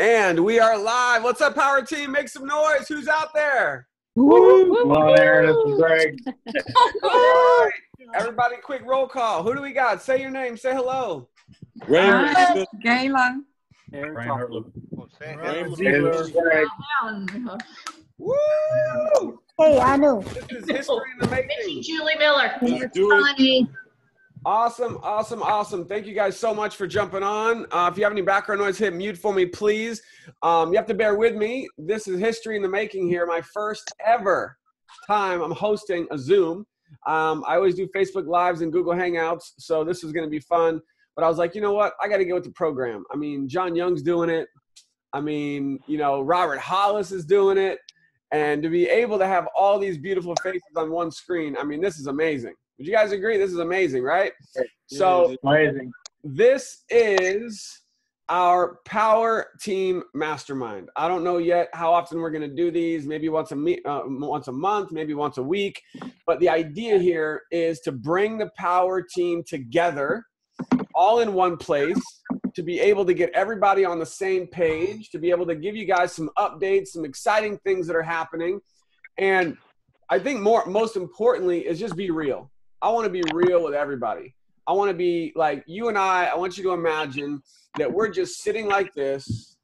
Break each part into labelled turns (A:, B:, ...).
A: And we are live. What's up, Power Team? Make some noise. Who's out there?
B: Woo! Hello there, this is Greg.
A: All right. Everybody, quick roll call. Who do we got? Say your name. Say hello.
C: Hi, Gayla.
A: Woo!
D: Hey, I know.
A: This is history in the making.
E: Julie Miller.
B: Let's do it.
A: Awesome, awesome, awesome. Thank you guys so much for jumping on. If you have any background noise, hit mute for me, please. You have to bear with me. This is history in the making here. My first ever time I'm hosting a Zoom. I always do Facebook Lives and Google Hangouts, so this is going to be fun. But I was like, you know what? I got to get with the program. I mean, John Young's doing it. I mean, you know, Robert Hollis is doing it. And to be able to have all these beautiful faces on one screen, I mean, this is amazing. Would you guys agree? This is amazing, right? So
B: amazing.
A: This is our Power Team Mastermind. I don't know yet how often we're going to do these. Maybe once a month, maybe once a week. But the idea here is to bring the Power Team together all in one place, to be able to get everybody on the same page, to be able to give you guys some updates, some exciting things that are happening. And I think most importantly is just be real. I want to be real with everybody. I want to be like you and I want you to imagine that we're just sitting like this.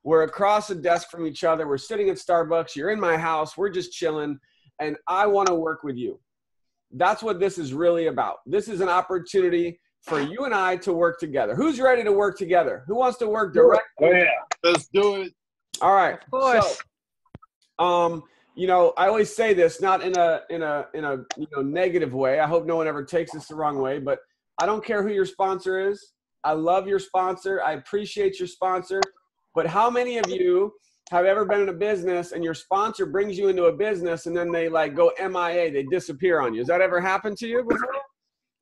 A: We're across a desk from each other. We're sitting at Starbucks. You're in my house. We're just chilling. And I want to work with you. That's what this is really about. This is an opportunity for you and I to work together. Who's ready to work together? Who wants to work directly?
B: Oh, yeah. Let's do it.
A: All right.
C: Of course.
A: So, you know, I always say this, not in a negative way. I hope no one ever takes this the wrong way, but I don't care who your sponsor is. I love your sponsor. I appreciate your sponsor. But how many of you have ever been in a business and your sponsor brings you into a business and then they like go MIA, they disappear on you? Has that ever happened to you before?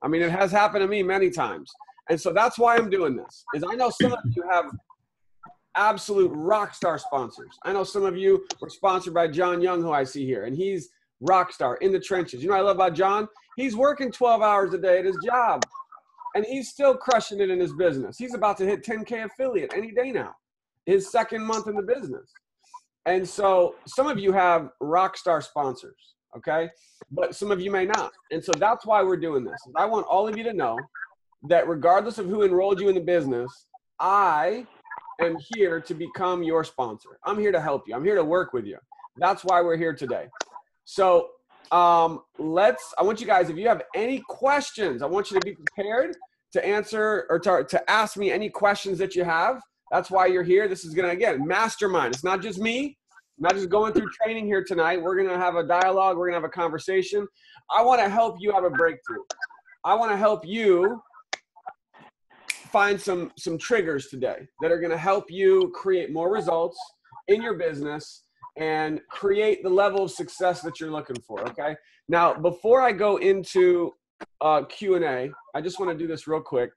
A: I mean, it has happened to me many times. And so that's why I'm doing this, is I know some of you have absolute rock star sponsors. I know some of you were sponsored by John Young, who I see here, and he's rock star in the trenches. You know what I love about John? He's working 12 hours a day at his job, and he's still crushing it in his business. He's about to hit 10K affiliate any day now, his second month in the business. And so some of you have rock star sponsors, okay? But some of you may not. And so that's why we're doing this. I want all of you to know that regardless of who enrolled you in the business, I am here to become your sponsor. I'm here to help you. I'm here to work with you. That's why we're here today. So I want you guys, if you have any questions, I want you to be prepared to answer or to ask me any questions that you have. That's why you're here. This is going to, again, mastermind. It's not just me. I'm not just going through training here tonight. We're going to have a dialogue. We're going to have a conversation. I want to help you have a breakthrough. I want to help you find some triggers today that are going to help you create more results in your business and create the level of success that you're looking for, okay? Now, before I go into Q&A, I just want to do this real quick.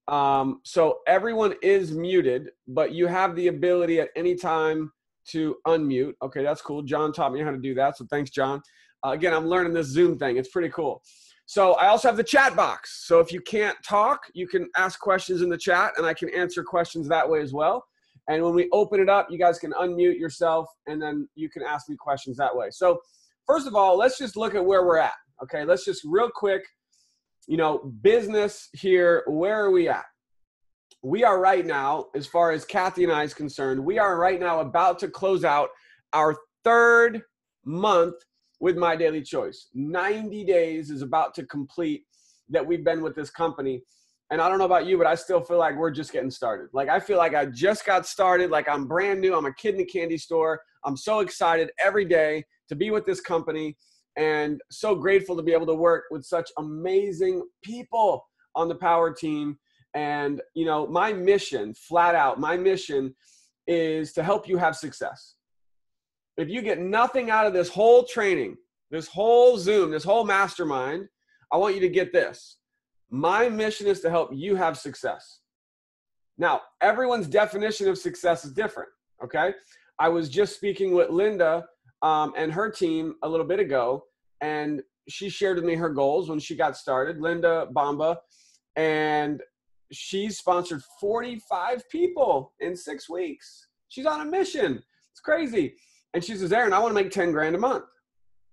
A: So everyone is muted, but you have the ability at any time to unmute. Okay, that's cool. John taught me how to do that, so thanks, John. Again, I'm learning this Zoom thing. It's pretty cool. So I also have the chat box. So if you can't talk, you can ask questions in the chat, and I can answer questions that way as well. And when we open it up, you guys can unmute yourself, and then you can ask me questions that way. So first of all, let's just look at where we're at. Okay, let's just real quick, you know, business here. Where are we at? We are right now, as far as Kathy and I is concerned, we are right now about to close out our third month with My Daily Choice. 90 days is about to complete that we've been with this company. And I don't know about you, but I still feel like we're just getting started. Like, I feel like I just got started. Like, I'm brand new. I'm a kid in a candy store. I'm so excited every day to be with this company and so grateful to be able to work with such amazing people on the Power Team. And, you know, my mission, flat out, my mission is to help you have success. If you get nothing out of this whole training, this whole Zoom, this whole mastermind, I want you to get this. My mission is to help you have success. Now, everyone's definition of success is different, okay? I was just speaking with Linda and her team a little bit ago, and she shared with me her goals when she got started, Linda Bamba, and she sponsored 45 people in 6 weeks. She's on a mission. It's crazy. And she says, Aaron, I want to make 10 grand a month.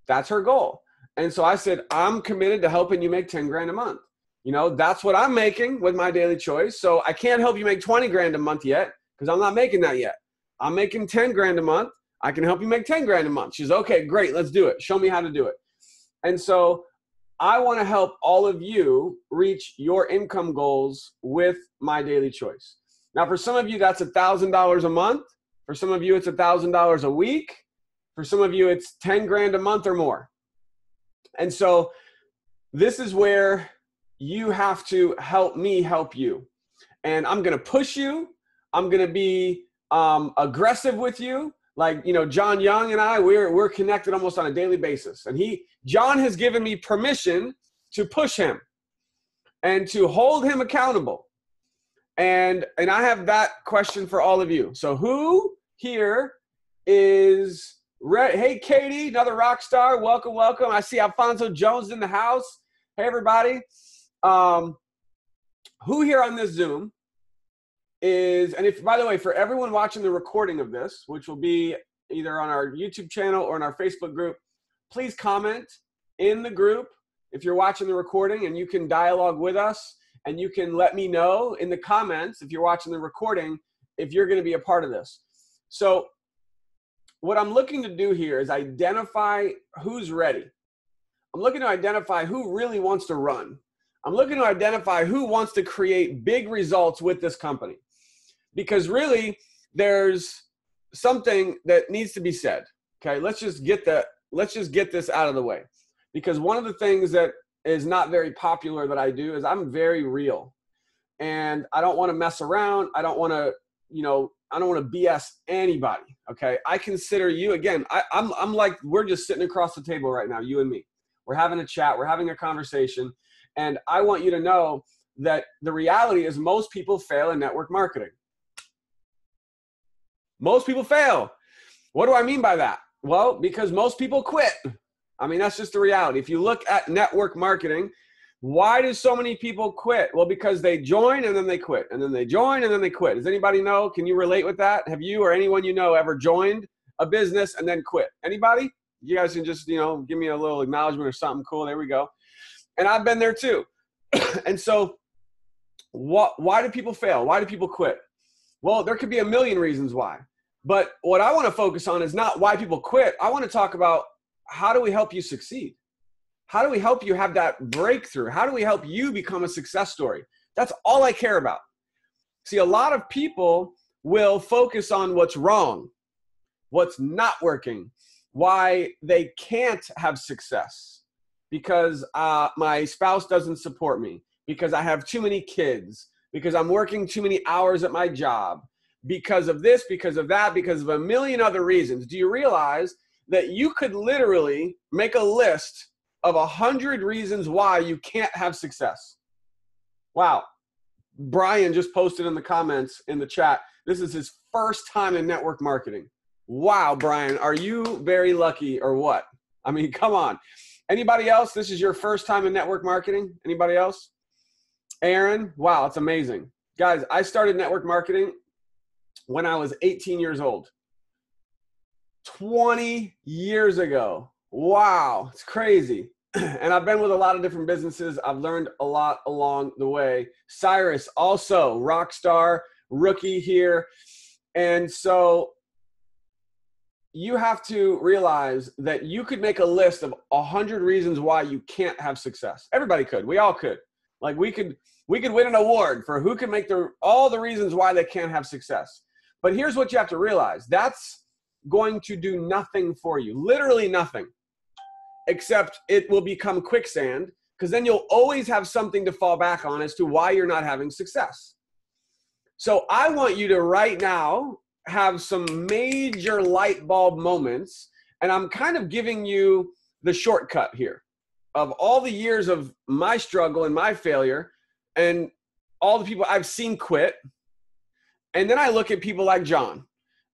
A: That's her goal. And so I said, I'm committed to helping you make 10 grand a month. You know, that's what I'm making with my daily choice. So I can't help you make 20 grand a month yet because I'm not making that yet. I'm making 10 grand a month. I can help you make 10 grand a month. She's okay, great. Let's do it. Show me how to do it. And so I want to help all of you reach your income goals with my daily choice. Now, for some of you, that's $1,000 a month. For some of you, it's $1,000 a week. For some of you, it's 10 grand a month or more. And so this is where you have to help me help you. And I'm going to push you. I'm going to be aggressive with you. Like, you know, John Young and I, we're connected almost on a daily basis. And John has given me permission to push him and to hold him accountable. And I have that question for all of you. So who here is ready? Hey, Katie, another rock star. Welcome, welcome. I see Alfonso Jones in the house. Hey, everybody. Who here on this Zoom is, and if, by the way, for everyone watching the recording of this, which will be either on our YouTube channel or in our Facebook group, please comment in the group if you're watching the recording, and you can dialogue with us, and you can let me know in the comments if you're watching the recording if you're going to be a part of this. So what I'm looking to do here is identify who's ready. I'm looking to identify who really wants to run. I'm looking to identify who wants to create big results with this company. Because really, there's something that needs to be said. Okay, let's just get this out of the way. Because one of the things that is not very popular that I do is I'm very real. And I don't want to mess around. I don't want to, I don't want to BS anybody. Okay, I consider you, again, I'm like, we're just sitting across the table right now, you and me. We're having a chat, we're having a conversation. And I want you to know that the reality is most people fail in network marketing. Most people fail. What do I mean by that? Well, because most people quit. I mean, that's just the reality. If you look at network marketing, why do so many people quit? Well, because they join and then they quit, and then they join and then they quit. Does anybody know? Can you relate with that? Have you or anyone you know ever joined a business and then quit? Anybody? You guys can just, give me a little acknowledgement or something. Cool. There we go. And I've been there too. And so why do people fail? Why do people quit? Well, there could be a million reasons why. But what I want to focus on is not why people quit. I want to talk about how do we help you succeed? How do we help you have that breakthrough? How do we help you become a success story? That's all I care about. See, a lot of people will focus on what's wrong, what's not working, why they can't have success. Because my spouse doesn't support me, because I have too many kids, because I'm working too many hours at my job, because of this, because of that, because of a million other reasons. Do you realize that you could literally make a list of 100 reasons why you can't have success? Wow. Brian just posted in the comments in the chat, this is his first time in network marketing. Wow, Brian, are you very lucky or what? I mean, come on. Anybody else? This is your first time in network marketing? Anybody else? Aaron? Wow, it's amazing. Guys, I started network marketing when I was 18 years old. 20 years ago. Wow, it's crazy. And I've been with a lot of different businesses. I've learned a lot along the way. Cyrus, also rock star, rookie here. And so you have to realize that you could make a list of 100 reasons why you can't have success. Everybody could. We all could. Like we could win an award for who can make all the reasons why they can't have success. But here's what you have to realize. That's going to do nothing for you. Literally nothing. Except it will become quicksand, because then you'll always have something to fall back on as to why you're not having success. So I want you to right now have some major light bulb moments, and I'm kind of giving you the shortcut here of all the years of my struggle and my failure and all the people I've seen quit. And then I look at people like John,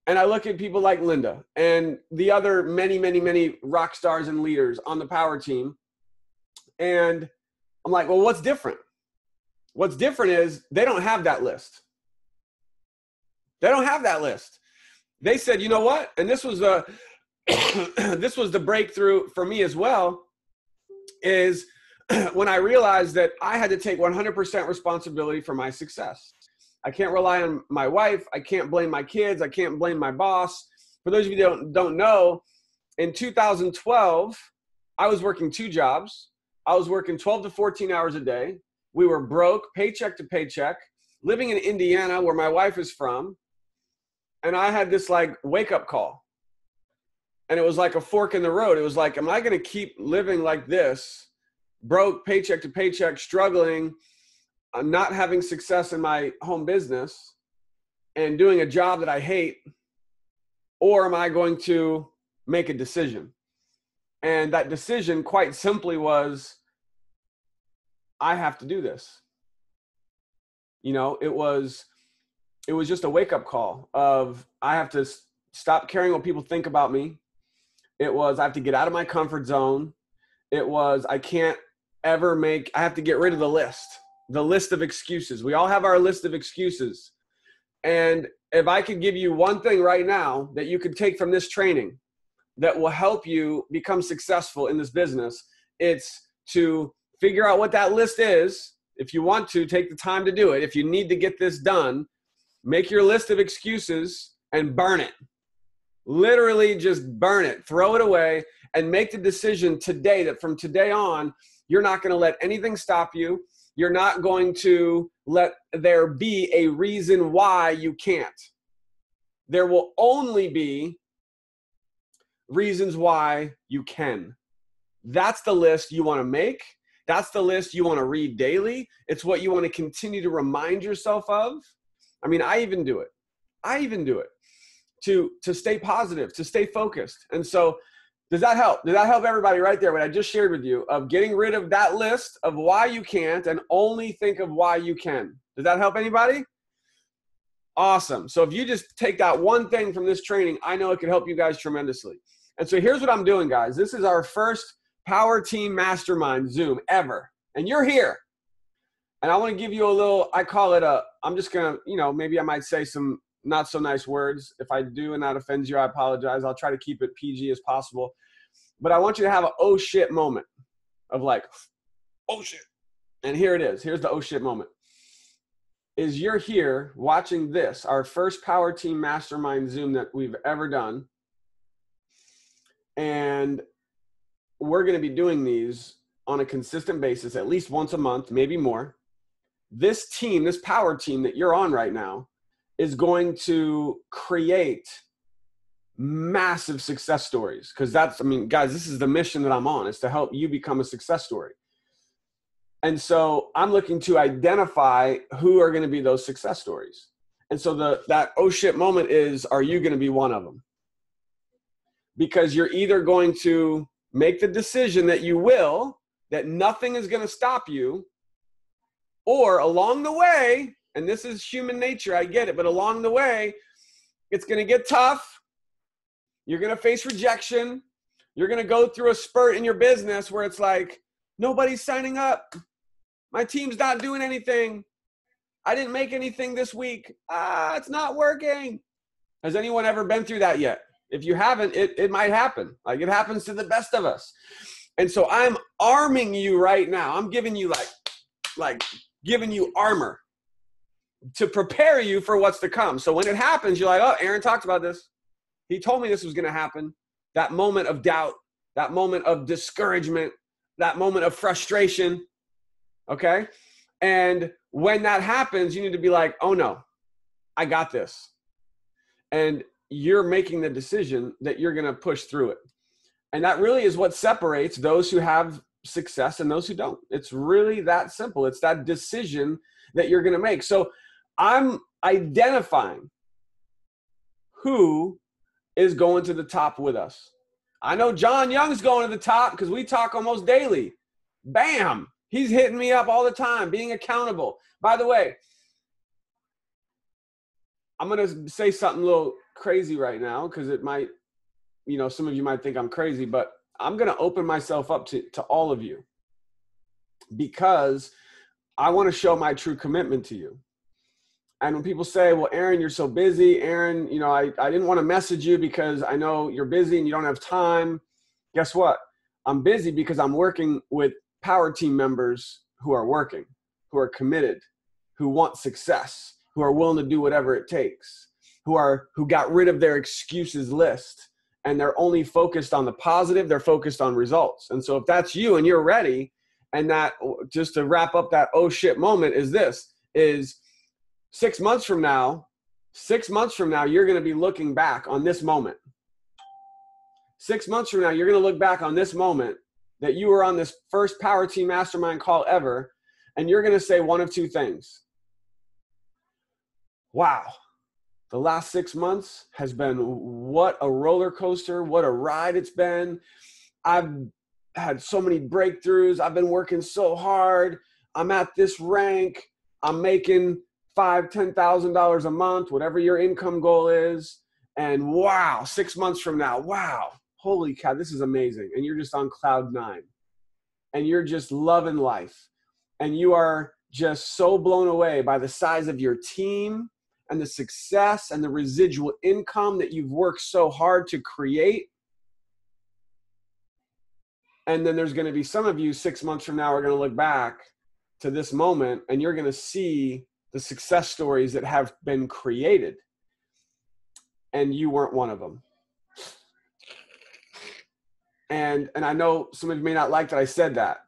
A: and I look at people like Linda and the other many, many, many rock stars and leaders on the power team. And I'm like, well, what's different? What's different is they don't have that list. They don't have that list. they said, you know what? And this was this was the breakthrough for me as well, is when I realized that I had to take 100% responsibility for my success. I can't rely on my wife. I can't blame my kids. I can't blame my boss. For those of you that don't know, in 2012, I was working 2 jobs. I was working 12 to 14 hours a day. We were broke, paycheck to paycheck, living in Indiana where my wife is from. And I had this like wake up call. And it was like a fork in the road. It was like, am I going to keep living like this, broke, paycheck to paycheck, struggling, not having success in my home business and doing a job that I hate? Or am I going to make a decision? And that decision quite simply was, I have to do this. You know, it was just a wake up call of, I have to stop caring what people think about me. It was, I have to get out of my comfort zone. It was, I have to get rid of the list of excuses. We all have our list of excuses. And if I could give you one thing right now that you could take from this training that will help you become successful in this business, it's to figure out what that list is. If you want to, take the time to do it. If you need to get this done, make your list of excuses and burn it. Literally just burn it, throw it away, and make the decision today that from today on, you're not going to let anything stop you. You're not going to let there be a reason why you can't. There will only be reasons why you can. That's the list you want to make. That's the list you want to read daily. It's what you want to continue to remind yourself of. I mean, I even do it to stay positive, to stay focused. And so does that help? Does that help everybody right there, what I just shared with you, of getting rid of that list of why you can't and only think of why you can? Does that help anybody? Awesome. So if you just take that one thing from this training, I know it could help you guys tremendously. And so here's what I'm doing, guys. This is our first Power Team Mastermind Zoom ever. And you're here. And I want to give you a little, I call it I'm just going to, maybe I might say some not so nice words. If I do and that offends you, I apologize. I'll try to keep it PG as possible. But I want you to have an oh shit moment of like, oh shit. And here it is. Here's the oh shit moment. Is you're here watching this, our first Power Team Mastermind Zoom that we've ever done. And we're going to be doing these on a consistent basis, at least once a month, maybe more. This team, this power team that you're on right now, is going to create massive success stories. Because guys, this is the mission that I'm on, is to help you become a success story. And so I'm looking to identify who are going to be those success stories. And so that oh shit moment is, are you going to be one of them? Because you're either going to make the decision that you will, that nothing is going to stop you, or along the way, and this is human nature, I get it, but along the way, it's going to get tough. You're going to face rejection. You're going to go through a spurt in your business where it's like, nobody's signing up. My team's not doing anything. I didn't make anything this week. It's not working. Has anyone ever been through that yet? If you haven't, it might happen. Like, it happens to the best of us. And so I'm arming you right now. I'm giving you like giving you armor to prepare you for what's to come. So when it happens, you're like, oh, Aaron talked about this. He told me this was going to happen. That moment of doubt, that moment of discouragement, that moment of frustration. Okay. And when that happens, you need to be like, oh no, I got this. And you're making the decision that you're going to push through it. And that really is what separates those who have success and those who don't. It's really that simple. It's that decision that you're going to make. So I'm identifying who is going to the top with us. I know John Young's going to the top because we talk almost daily. Bam! He's hitting me up all the time, being accountable. By the way, I'm going to say something a little crazy right now because it might, some of you might think I'm crazy, but I'm going to open myself up to all of you because I want to show my true commitment to you. And when people say, well, Aaron, you're so busy. Aaron, you know, I didn't want to message you because I know you're busy and you don't have time. Guess what? I'm busy because I'm working with power team members who are working, who are committed, who want success, who are willing to do whatever it takes, who got rid of their excuses list, and they're only focused on the positive. They're focused on results. And so if that's you and you're ready, and that, just to wrap up that oh shit moment, is 6 months from now, you're going to be looking back on this moment. 6 months from now, you're going to look back on this moment that you were on this first Power Team Mastermind call ever, and you're going to say one of two things. Wow, the last 6 months has been what a roller coaster, what a ride it's been. I've had so many breakthroughs. I've been working so hard. I'm at this rank. I'm making $5,000, $10,000 a month, whatever your income goal is. And wow, 6 months from now, wow, holy cow, this is amazing. And you're just on cloud 9 and you're just loving life. And you are just so blown away by the size of your team and the success and the residual income that you've worked so hard to create. And then there's going to be some of you 6 months from now are going to look back to this moment and you're going to see the success stories that have been created. And you weren't one of them. And I know some of you may not like that I said that,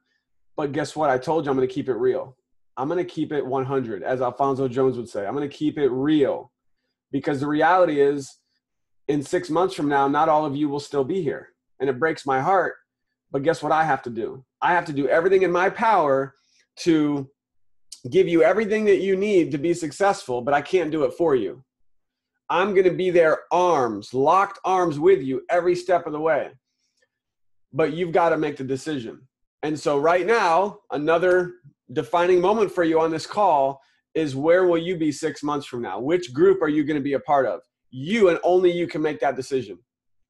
A: but guess what? I told you I'm going to keep it real. I'm going to keep it 100, as Alfonso Jones would say. I'm going to keep it real, because the reality is in 6 months from now, not all of you will still be here. And it breaks my heart. But guess what I have to do? I have to do everything in my power to give you everything that you need to be successful, but I can't do it for you. I'm going to be there, locked arms with you every step of the way. But you've got to make the decision. And so right now, another defining moment for you on this call is, where will you be 6 months from now? Which group are you going to be a part of? You and only you can make that decision.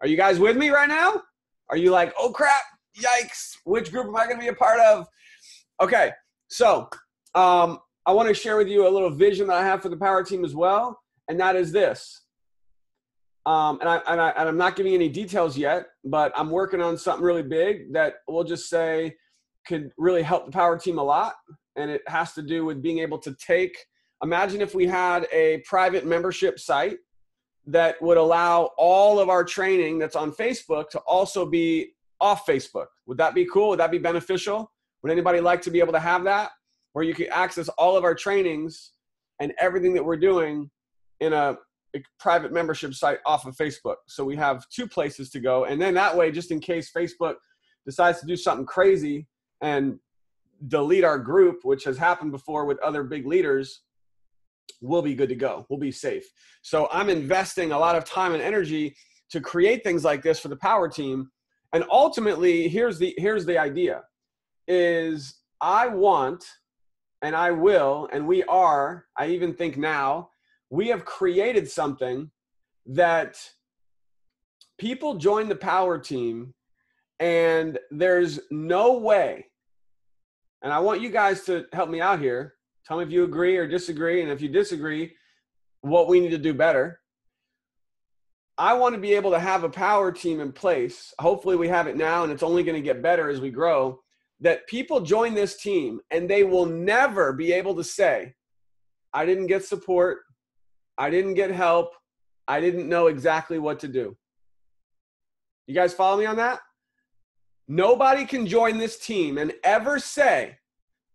A: Are you guys with me right now? Are you like, oh crap, yikes, which group am I going to be a part of? Okay, so I want to share with you a little vision that I have for the Power Team as well, and that is this. And I'm not giving any details yet, but I'm working on something really big that we'll just say could really help the Power Team a lot. And it has to do with being able to imagine if we had a private membership site that would allow all of our training that's on Facebook to also be off Facebook. Would that be cool? Would that be beneficial? Would anybody like to be able to have that, where you could access all of our trainings and everything that we're doing in a private membership site off of Facebook? So we have 2 places to go. And then that way, just in case Facebook decides to do something crazy and delete our group, which has happened before with other big leaders, we'll be good to go. We'll be safe. So I'm investing a lot of time and energy to create things like this for the Power Team. And ultimately, here's the idea, is I want, and I will, and we are, I even think now, we have created something that people join the Power Team and there's no way, and I want you guys to help me out here. Tell me if you agree or disagree, and if you disagree, what we need to do better. I want to be able to have a Power Team in place. Hopefully we have it now, and it's only going to get better as we grow, that people join this team and they will never be able to say, I didn't get support, I didn't get help, I didn't know exactly what to do. You guys follow me on that? Nobody can join this team and ever say,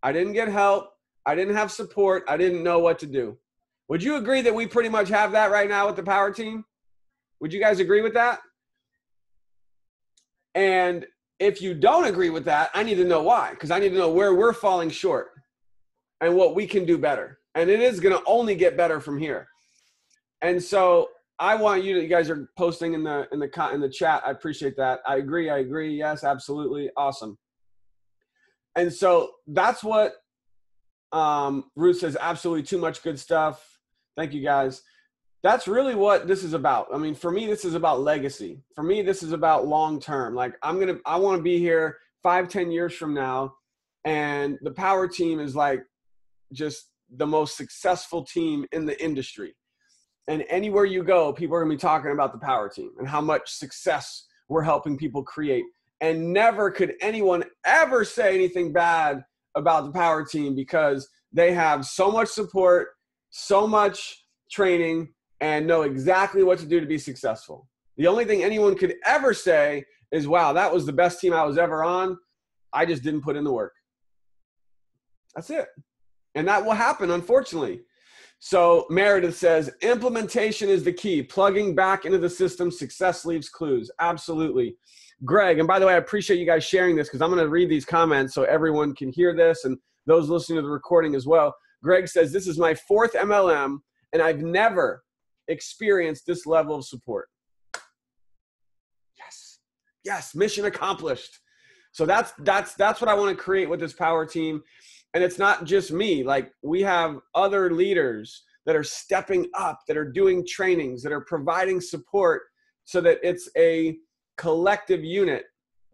A: I didn't get help, I didn't have support, I didn't know what to do. Would you agree that we pretty much have that right now with the Power Team? Would you guys agree with that? And if you don't agree with that, I need to know why, because I need to know where we're falling short and what we can do better. And it is going to only get better from here. And so I want you guys are posting in the chat. I appreciate that. I agree. Yes, absolutely. Awesome. And so that's what Ruth says. Absolutely too much good stuff. Thank you guys. That's really what this is about. I mean, for me, this is about legacy. For me, this is about long-term. Like I want to be here 5-10 years from now. And the Power Team is like just the most successful team in the industry. And anywhere you go, people are going to be talking about the power team and how much success we're helping people create. And never could anyone ever say anything bad about the power team because they have so much support, so much training, and know exactly what to do to be successful. The only thing anyone could ever say is, wow, that was the best team I was ever on. I just didn't put in the work. That's it. And that will happen, unfortunately. So Meredith says, implementation is the key. Plugging back into the system, success leaves clues. Absolutely. Greg, and by the way, I appreciate you guys sharing this because I'm going to read these comments so everyone can hear this and those listening to the recording as well. Greg says, this is my 4th MLM, and I've never experienced this level of support. Yes. Yes. Mission accomplished. So that's what I want to create with this power team. And it's not just me. Like, we have other leaders that are stepping up, that are doing trainings, that are providing support so that it's a collective unit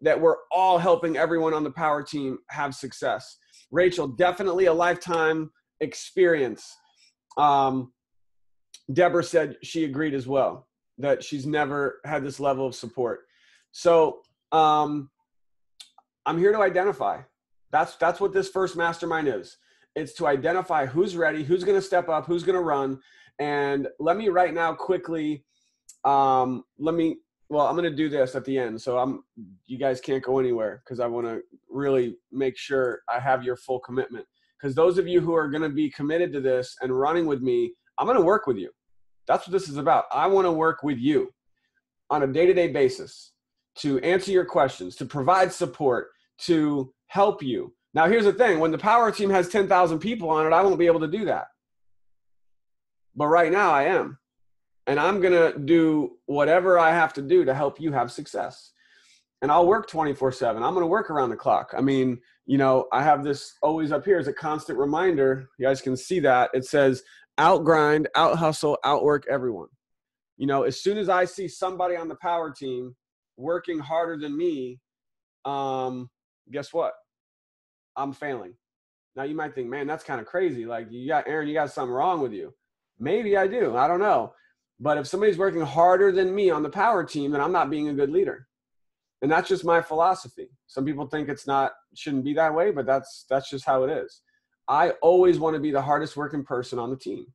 A: that we're all helping everyone on the power team have success. Rachel, definitely a lifetime experience. Deborah said she agreed as well, that she's never had this level of support. So I'm here to identify. That's what this first mastermind is. It's to identify who's ready, who's going to step up, who's going to run. And let me right now quickly, I'm going to do this at the end. So you guys can't go anywhere because I want to really make sure I have your full commitment. Because those of you who are going to be committed to this and running with me, I'm going to work with you. That's what this is about. I want to work with you on a day-to-day basis to answer your questions, to provide support, to help you. Now, here's the thing. When the power team has 10,000 people on it, I won't be able to do that. But right now I am. And I'm going to do whatever I have to do to help you have success. And I'll work 24/7. I'm going to work around the clock. I mean, I have this always up here as a constant reminder. You guys can see that. It says, outgrind, out hustle, outwork everyone. As soon as I see somebody on the power team working harder than me, guess what? I'm failing. Now you might think, man, that's kind of crazy. Like, Aaron, you got something wrong with you. Maybe I do. I don't know. But if somebody's working harder than me on the power team, then I'm not being a good leader. And that's just my philosophy. Some people think shouldn't be that way, but that's just how it is. I always want to be the hardest working person on the team.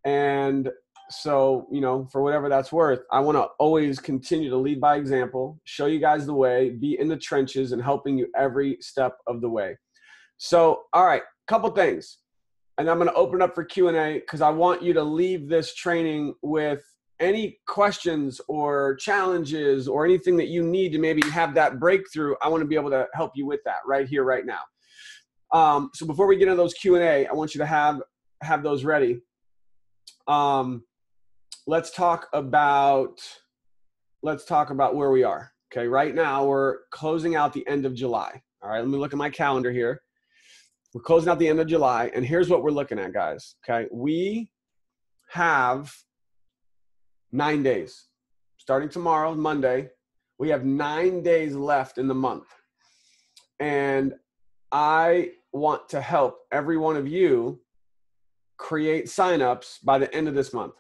A: And so, for whatever that's worth, I want to always continue to lead by example, show you guys the way, be in the trenches and helping you every step of the way. So, all right, couple things. And I'm going to open up for Q&A because I want you to leave this training with any questions or challenges or anything that you need to maybe have that breakthrough. I want to be able to help you with that right here, right now. So before we get into those Q&A, I want you to have those ready. Let's talk about where we are. Okay. Right now we're closing out the end of July. All right. Let me look at my calendar here. We're closing out the end of July, and here's what we're looking at, guys. Okay. We have 9 days. Starting tomorrow, Monday, we have 9 days left in the month. And I want to help every one of you create signups by the end of this month.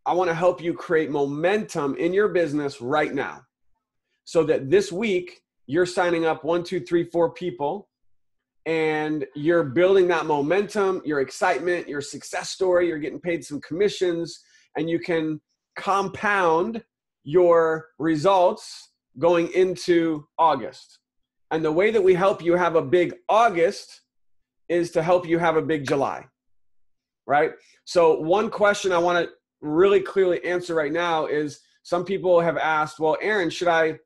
A: I want to help you create momentum in your business right now so that this week you're signing up 1, 2, 3, 4 people and you're building that momentum, your excitement, your success story. You're getting paid some commissions and you can compound your results going into August. And the way that we help you have a big August is to help you have a big July, right? So one question I want to really clearly answer right now is some people have asked, well, Aaron, should I,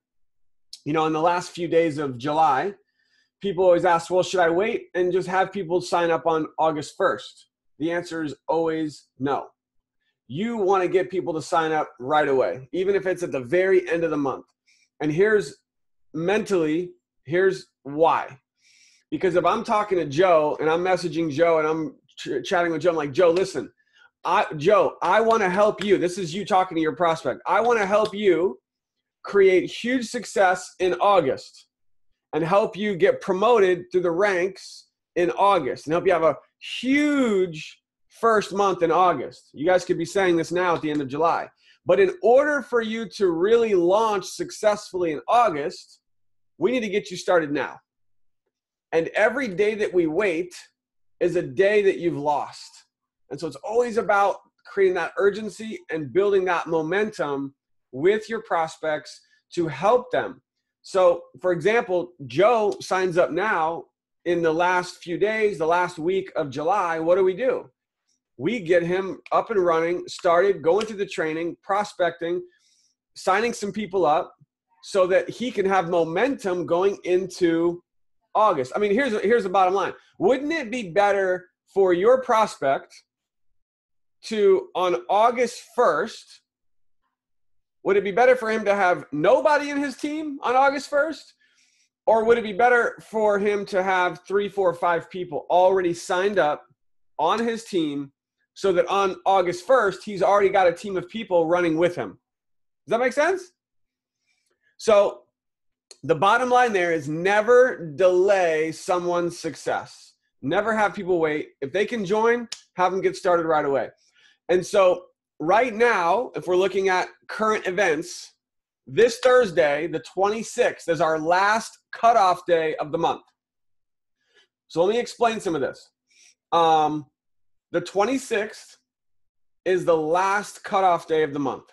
A: in the last few days of July, people always ask, well, should I wait and just have people sign up on August 1st? The answer is always no. You want to get people to sign up right away, even if it's at the very end of the month. And here's why. Because if I'm talking to Joe and I'm messaging Joe and I'm chatting with Joe, I'm like, Joe, listen, Joe, I want to help you. This is you talking to your prospect. I want to help you create huge success in August and help you get promoted through the ranks in August and hope you have a huge first month in August. You guys could be saying this now at the end of July. But in order for you to really launch successfully in August, we need to get you started now. And every day that we wait is a day that you've lost. And so it's always about creating that urgency and building that momentum with your prospects to help them. So, for example, Joe signs up now in the last few days, the last week of July. What do? We get him up and running, started going through the training, prospecting, signing some people up so that he can have momentum going into August. I mean, here's the bottom line. Wouldn't it be better for your prospect to, on August 1st, would it be better for him to have nobody in his team on August 1st? Or would it be better for him to have 3, 4, 5 people already signed up on his team so that on August 1st, he's already got a team of people running with him? Does that make sense? So the bottom line there is never delay someone's success. Never have people wait. If they can join, have them get started right away. And so right now, if we're looking at current events, this Thursday, the 26th, is our last cutoff day of the month. So let me explain some of this. The 26th is the last cutoff day of the month.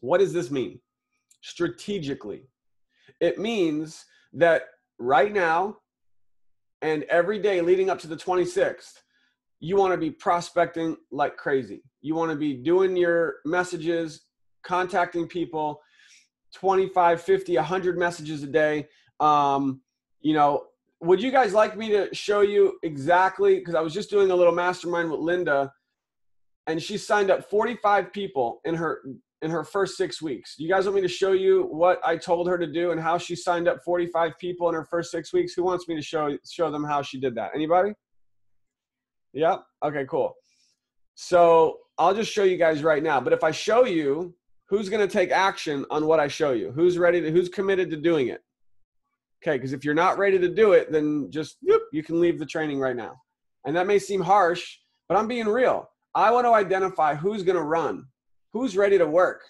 A: What does this mean? Strategically, it means that right now and every day leading up to the 26th, you want to be prospecting like crazy. You want to be doing your messages, contacting people, 25, 50, 100 messages a day. Would you guys like me to show you exactly, because I was just doing a little mastermind with Linda, and she signed up 45 people in her first 6 weeks. You guys want me to show you what I told her to do and how she signed up 45 people in her first 6 weeks? Who wants me to show them how she did that? Anybody? Yeah? Okay, cool. So I'll just show you guys right now. But if I show you, who's going to take action on what I show you? Who's committed to doing it? Okay, because if you're not ready to do it, then just, you can leave the training right now. And that may seem harsh, but I'm being real. I want to identify who's going to run, who's ready to work.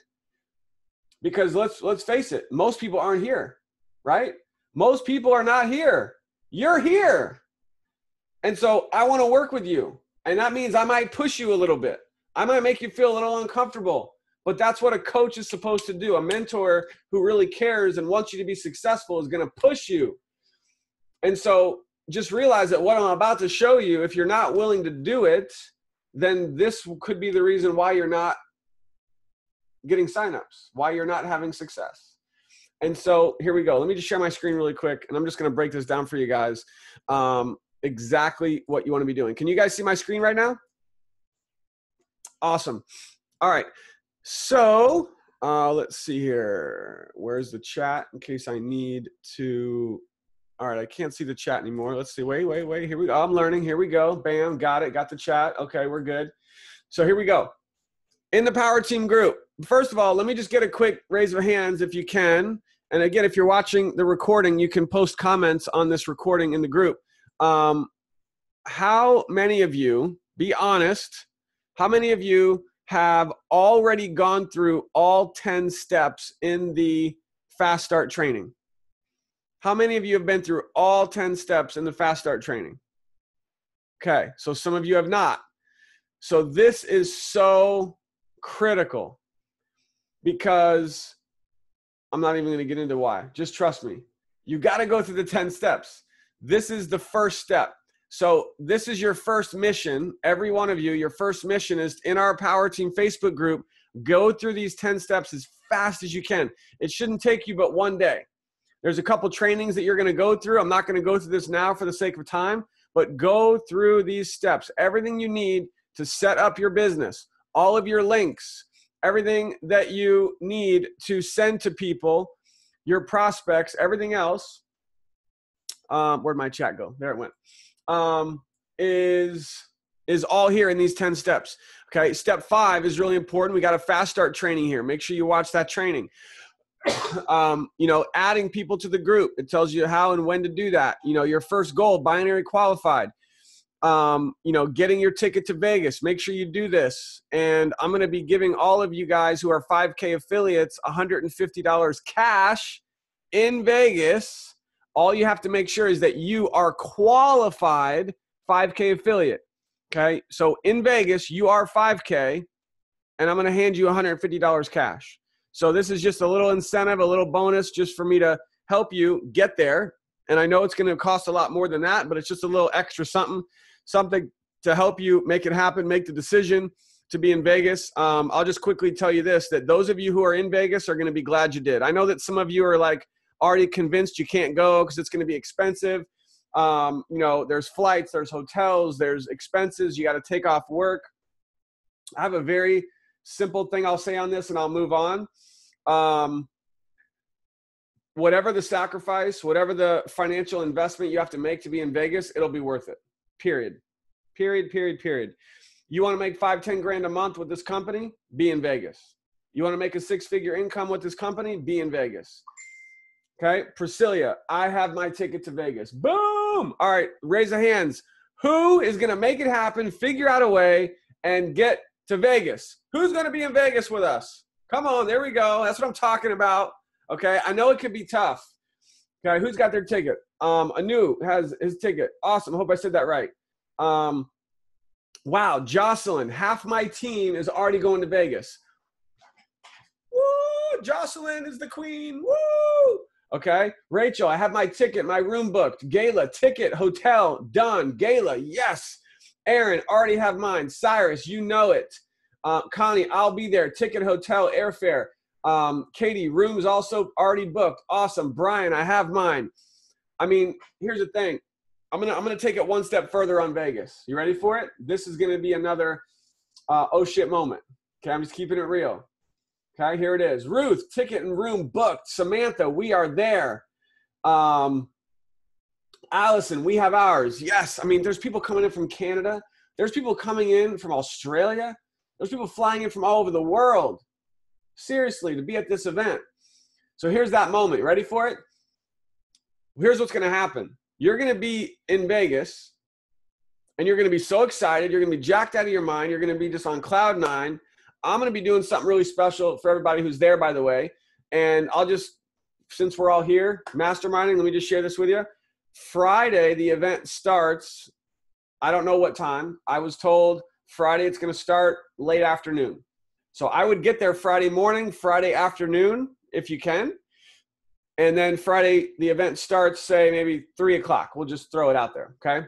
A: Because let's face it, most people aren't here, right? Most people are not here. You're here. And so I want to work with you. And that means I might push you a little bit. I might make you feel a little uncomfortable. But that's what a coach is supposed to do. A mentor who really cares and wants you to be successful is going to push you. And so just realize that what I'm about to show you, if you're not willing to do it, then this could be the reason why you're not getting signups, why you're not having success. And so here we go. Let me just share my screen really quick, and I'm just going to break this down for you guys. Exactly what you want to be doing. Can you guys see my screen right now? Awesome. All right. So let's see here. Where's the chat in case I need to? All right. I can't see the chat anymore. Let's see. Wait. Here we go. I'm learning. Here we go. Bam. Got it. Got the chat. Okay. We're good. So here we go. In the Power Team group, first of all, let me just get a quick raise of hands if you can. And again, if you're watching the recording, you can post comments on this recording in the group. How many of you, be honest, how many of you have already gone through all 10 steps in the Fast Start training? How many of you have been through all 10 steps in the Fast Start training? Okay, so some of you have not. So this is so critical because I'm not even going to get into why. Just trust me. You got to go through the 10 steps. This is the first step. So this is your first mission. Every one of you, your first mission is in our Power Team Facebook group. Go through these 10 steps as fast as you can. It shouldn't take you but one day. There's a couple trainings that you're going to go through. I'm not going to go through this now for the sake of time, but go through these steps. Everything you need to set up your business, all of your links, everything that you need to send to people, your prospects, everything else. Where'd my chat go? There it went. Is all here in these 10 steps. Okay. Step 5 is really important. We got a Fast Start training here. Make sure you watch that training. You know, adding people to the group. It tells you how and when to do that. You know, your first goal, binary qualified. You know, getting your ticket to Vegas. Make sure you do this. And I'm going to be giving all of you guys who are 5K affiliates $150 cash in Vegas. All you have to make sure is that you are qualified 5K affiliate. Okay. So in Vegas, you are 5K, and I'm going to hand you $150 cash. So this is just a little incentive, a little bonus just for me to help you get there. And I know it's going to cost a lot more than that, but it's just a little extra something to help you make it happen, make the decision to be in Vegas. I'll just quickly tell you this, that those of you who are in Vegas are going to be glad you did. I know that some of you are like already convinced you can't go because it's going to be expensive. You know, there's flights, there's hotels, there's expenses. You got to take off work. I have a very simple thing I'll say on this and I'll move on. Whatever the sacrifice, whatever the financial investment you have to make to be in Vegas, it'll be worth it. Period. Period, period, period. You want to make 5-10 grand a month with this company? Be in Vegas. You want to make a 6-figure income with this company? Be in Vegas. Okay. Priscilla, I have my ticket to Vegas. Boom. All right. Raise the hands. Who is going to make it happen, figure out a way, and get to Vegas? Who's going to be in Vegas with us? Come on. There we go. That's what I'm talking about. Okay. I know it could be tough. Okay. Who's got their ticket? Anu has his ticket. Awesome. I hope I said that right. Wow. Jocelyn, half my team is already going to Vegas. Woo! Jocelyn is the queen. Woo! Okay. Rachel, I have my ticket, my room booked. Gala, ticket, hotel, done. Gala, yes. Aaron, already have mine. Cyrus, you know it. Connie, I'll be there. Ticket, hotel, airfare. Katie, rooms also already booked. Awesome. Brian, I have mine. I mean, here's the thing. I'm gonna take it one step further on Vegas. You ready for it? This is gonna be another oh shit moment. Okay, I'm just keeping it real. Okay, here it is. Ruth, ticket and room booked. Samantha, we are there. Allison, we have ours. Yes, I mean, there's people coming in from Canada. There's people coming in from Australia. There's people flying in from all over the world. Seriously, to be at this event. So here's that moment. Ready for it? Here's what's going to happen. You're going to be in Vegas, and you're going to be so excited. You're going to be jacked out of your mind. You're going to be just on cloud 9. I'm going to be doing something really special for everybody who's there, by the way. And I'll just, since we're all here, masterminding, let me just share this with you. Friday, the event starts. I don't know what time. I was told Friday it's going to start late afternoon. So I would get there Friday morning, Friday afternoon, if you can. And then Friday, the event starts, say, maybe 3 o'clock. We'll just throw it out there, okay?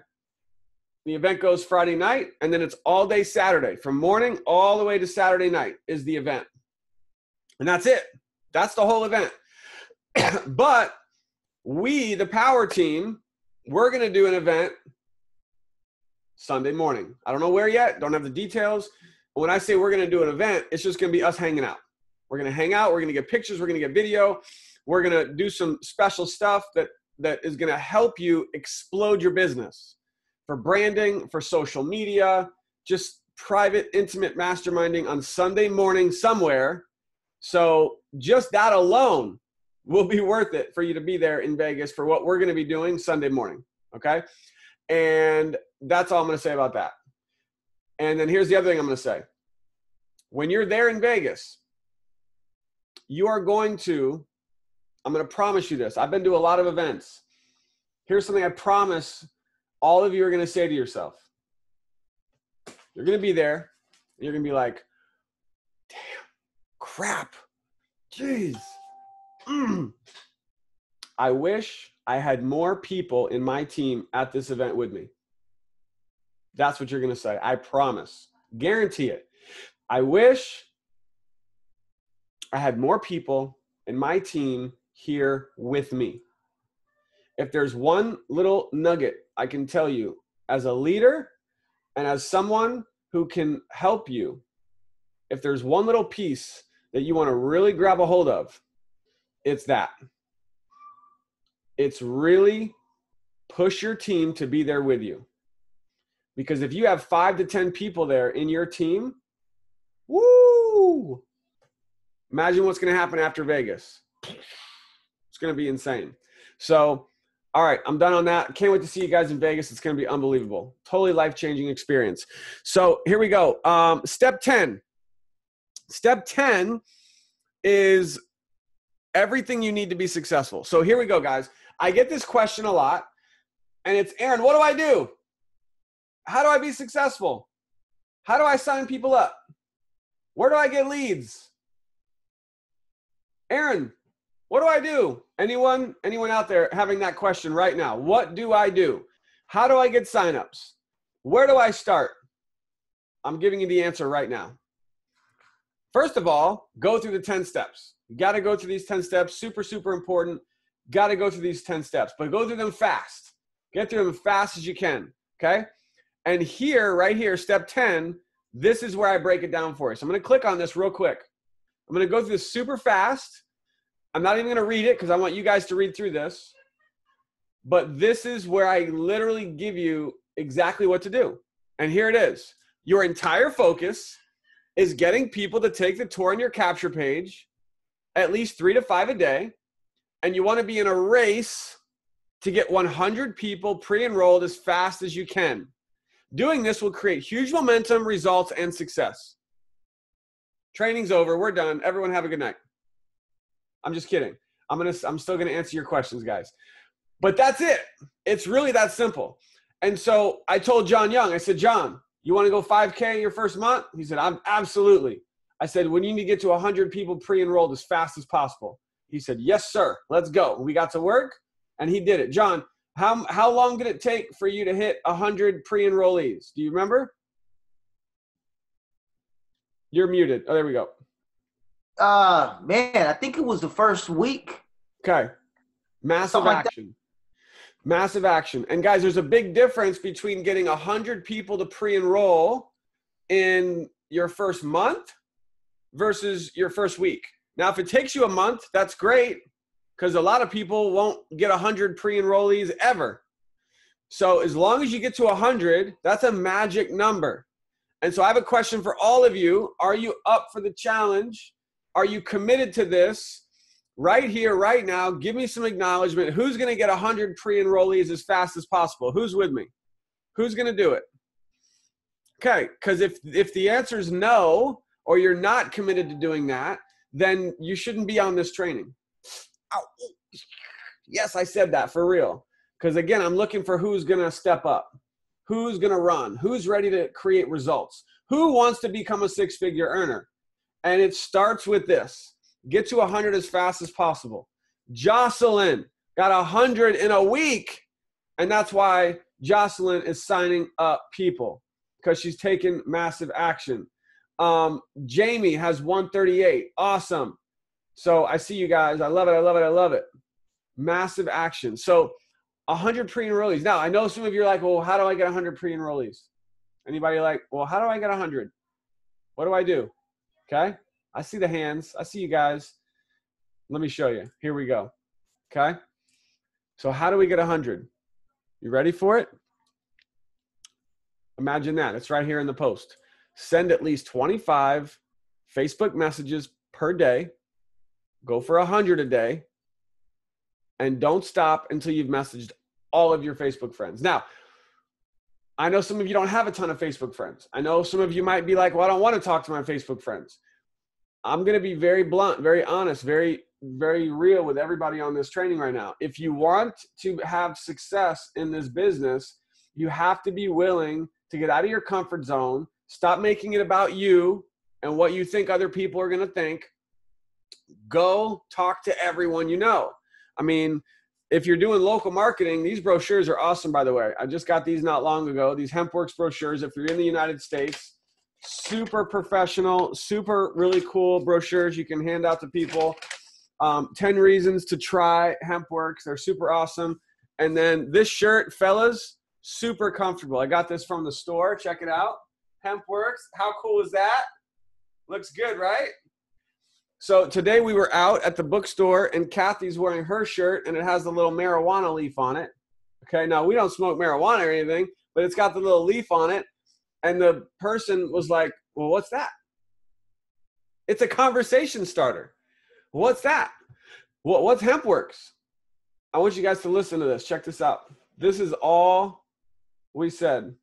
A: The event goes Friday night, and then it's all day Saturday. From morning all the way to Saturday night is the event. And that's it. That's the whole event. But we, the power team, we're going to do an event Sunday morning. I don't know where yet. Don't have the details. But when I say we're going to do an event, it's just going to be us hanging out. We're going to hang out. We're going to get pictures. We're going to get video. We're going to do some special stuff that is going to help you explode your business for branding, for social media, just private, intimate masterminding on Sunday morning somewhere. So just that alone will be worth it for you to be there in Vegas for what we're going to be doing Sunday morning. Okay. And that's all I'm going to say about that. And then here's the other thing I'm going to say. When you're there in Vegas, you are going to, I'm going to promise you this. I've been to a lot of events. Here's something I promise all of you are going to say to yourself. You're going to be there. And you're going to be like, damn, crap, jeez. I wish I had more people in my team at this event with me. That's what you're going to say. I promise. Guarantee it. I wish I had more people in my team here with me. If there's one little nugget I can tell you as a leader and as someone who can help you, if there's one little piece that you want to really grab a hold of, it's that. It's really push your team to be there with you. Because if you have 5 to 10 people there in your team, woo! Imagine what's going to happen after Vegas. It's going to be insane. So, all right, I'm done on that. Can't wait to see you guys in Vegas. It's going to be unbelievable. Totally life-changing experience. So here we go. Step 10. Step 10 is everything you need to be successful. So here we go, guys. I get this question a lot, and it's, Aaron, what do I do? How do I be successful? How do I sign people up? Where do I get leads? Aaron, what do I do? Anyone out there having that question right now? What do I do? How do I get signups? Where do I start? I'm giving you the answer right now. First of all, go through the 10 steps. You got to go through these 10 steps. Super, super important. Got to go through these 10 steps, but go through them fast. Get through them as fast as you can, okay? And here, right here, step 10, this is where I break it down for you. So I'm going to click on this real quick. I'm going to go through this super fast. I'm not even going to read it because I want you guys to read through this. But this is where I literally give you exactly what to do. And here it is. Your entire focus is getting people to take the tour on your capture page, at least 3 to 5 a day. And you want to be in a race to get 100 people pre-enrolled as fast as you can. Doing this will create huge momentum, results, and success. Training's over. We're done. Everyone have a good night. I'm just kidding. I'm still going to answer your questions, guys. But that's it. It's really that simple. And so I told John Young, I said, John, you want to go 5K your first month? He said, absolutely. I said, we need to get to 100 people pre-enrolled as fast as possible. He said, yes, sir. Let's go. We got to work, and he did it. John, how long did it take for you to hit 100 pre-enrollees? Do you remember? You're muted. Oh, there we go.
D: Man, I think it was the first week.
A: Okay. Massive action. Massive action. And guys, there's a big difference between getting 100 people to pre-enroll in your first month versus your first week. Now, if it takes you a month, that's great because a lot of people won't get 100 pre-enrollees ever. So as long as you get to 100, that's a magic number. And so I have a question for all of you. Are you up for the challenge? Are you committed to this right here, right now? Give me some acknowledgement. Who's going to get 100 pre-enrollees as fast as possible? Who's with me? Who's going to do it? Okay, because if the answer is no, or you're not committed to doing that, then you shouldn't be on this training. Ow. Yes, I said that for real. Because again, I'm looking for who's going to step up. Who's going to run? Who's ready to create results? Who wants to become a six-figure earner? And it starts with this. Get to 100 as fast as possible. Jocelyn got 100 in a week. And that's why Jocelyn is signing up people, because she's taken massive action. Jamie has 138. Awesome. So I see you guys. I love it. I love it. I love it. Massive action. So 100 pre-enrollees. Now, I know some of you are like, well, how do I get 100 pre-enrollees? Anybody like, well, how do I get 100? What do I do? Okay. I see the hands. I see you guys. Let me show you. Here we go. Okay. So how do we get 100? You ready for it? Imagine that. It's right here in the post. Send at least 25 Facebook messages per day. Go for 100 a day. And don't stop until you've messaged all of your Facebook friends. Now, I know some of you don't have a ton of Facebook friends. I know some of you might be like, well, I don't want to talk to my Facebook friends. I'm going to be very blunt, very honest, very, very real with everybody on this training right now. If you want to have success in this business, you have to be willing to get out of your comfort zone, stop making it about you and what you think other people are going to think. Go talk to everyone you know. I mean, if you're doing local marketing, these brochures are awesome, by the way. I just got these not long ago, these HempWorks brochures. If you're in the United States, super professional, super really cool brochures you can hand out to people. 10 reasons to try HempWorks. They're super awesome. And then this shirt, fellas, super comfortable. I got this from the store. Check it out. HempWorks. How cool is that? Looks good, right? So today we were out at the bookstore and Kathy's wearing her shirt and it has the little marijuana leaf on it. Okay, now we don't smoke marijuana or anything, but it's got the little leaf on it. And the person was like, well, what's that? It's a conversation starter. What's that? What's HempWorks? I want you guys to listen to this. Check this out. This is all we said.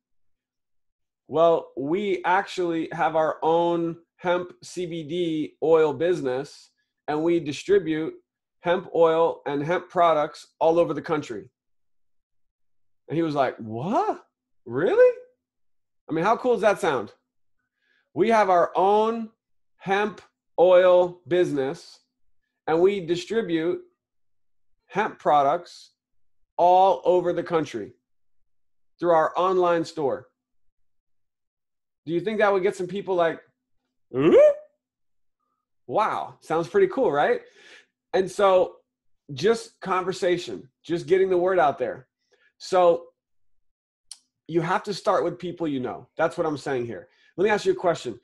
A: Well, we actually have our own hemp CBD oil business, and we distribute hemp oil and hemp products all over the country. And he was like, what? Really? I mean, how cool does that sound? We have our own hemp oil business, and we distribute hemp products all over the country through our online store. Do you think that would get some people like, wow, sounds pretty cool, right? And so just conversation, just getting the word out there. So you have to start with people you know. That's what I'm saying here. Let me ask you a question.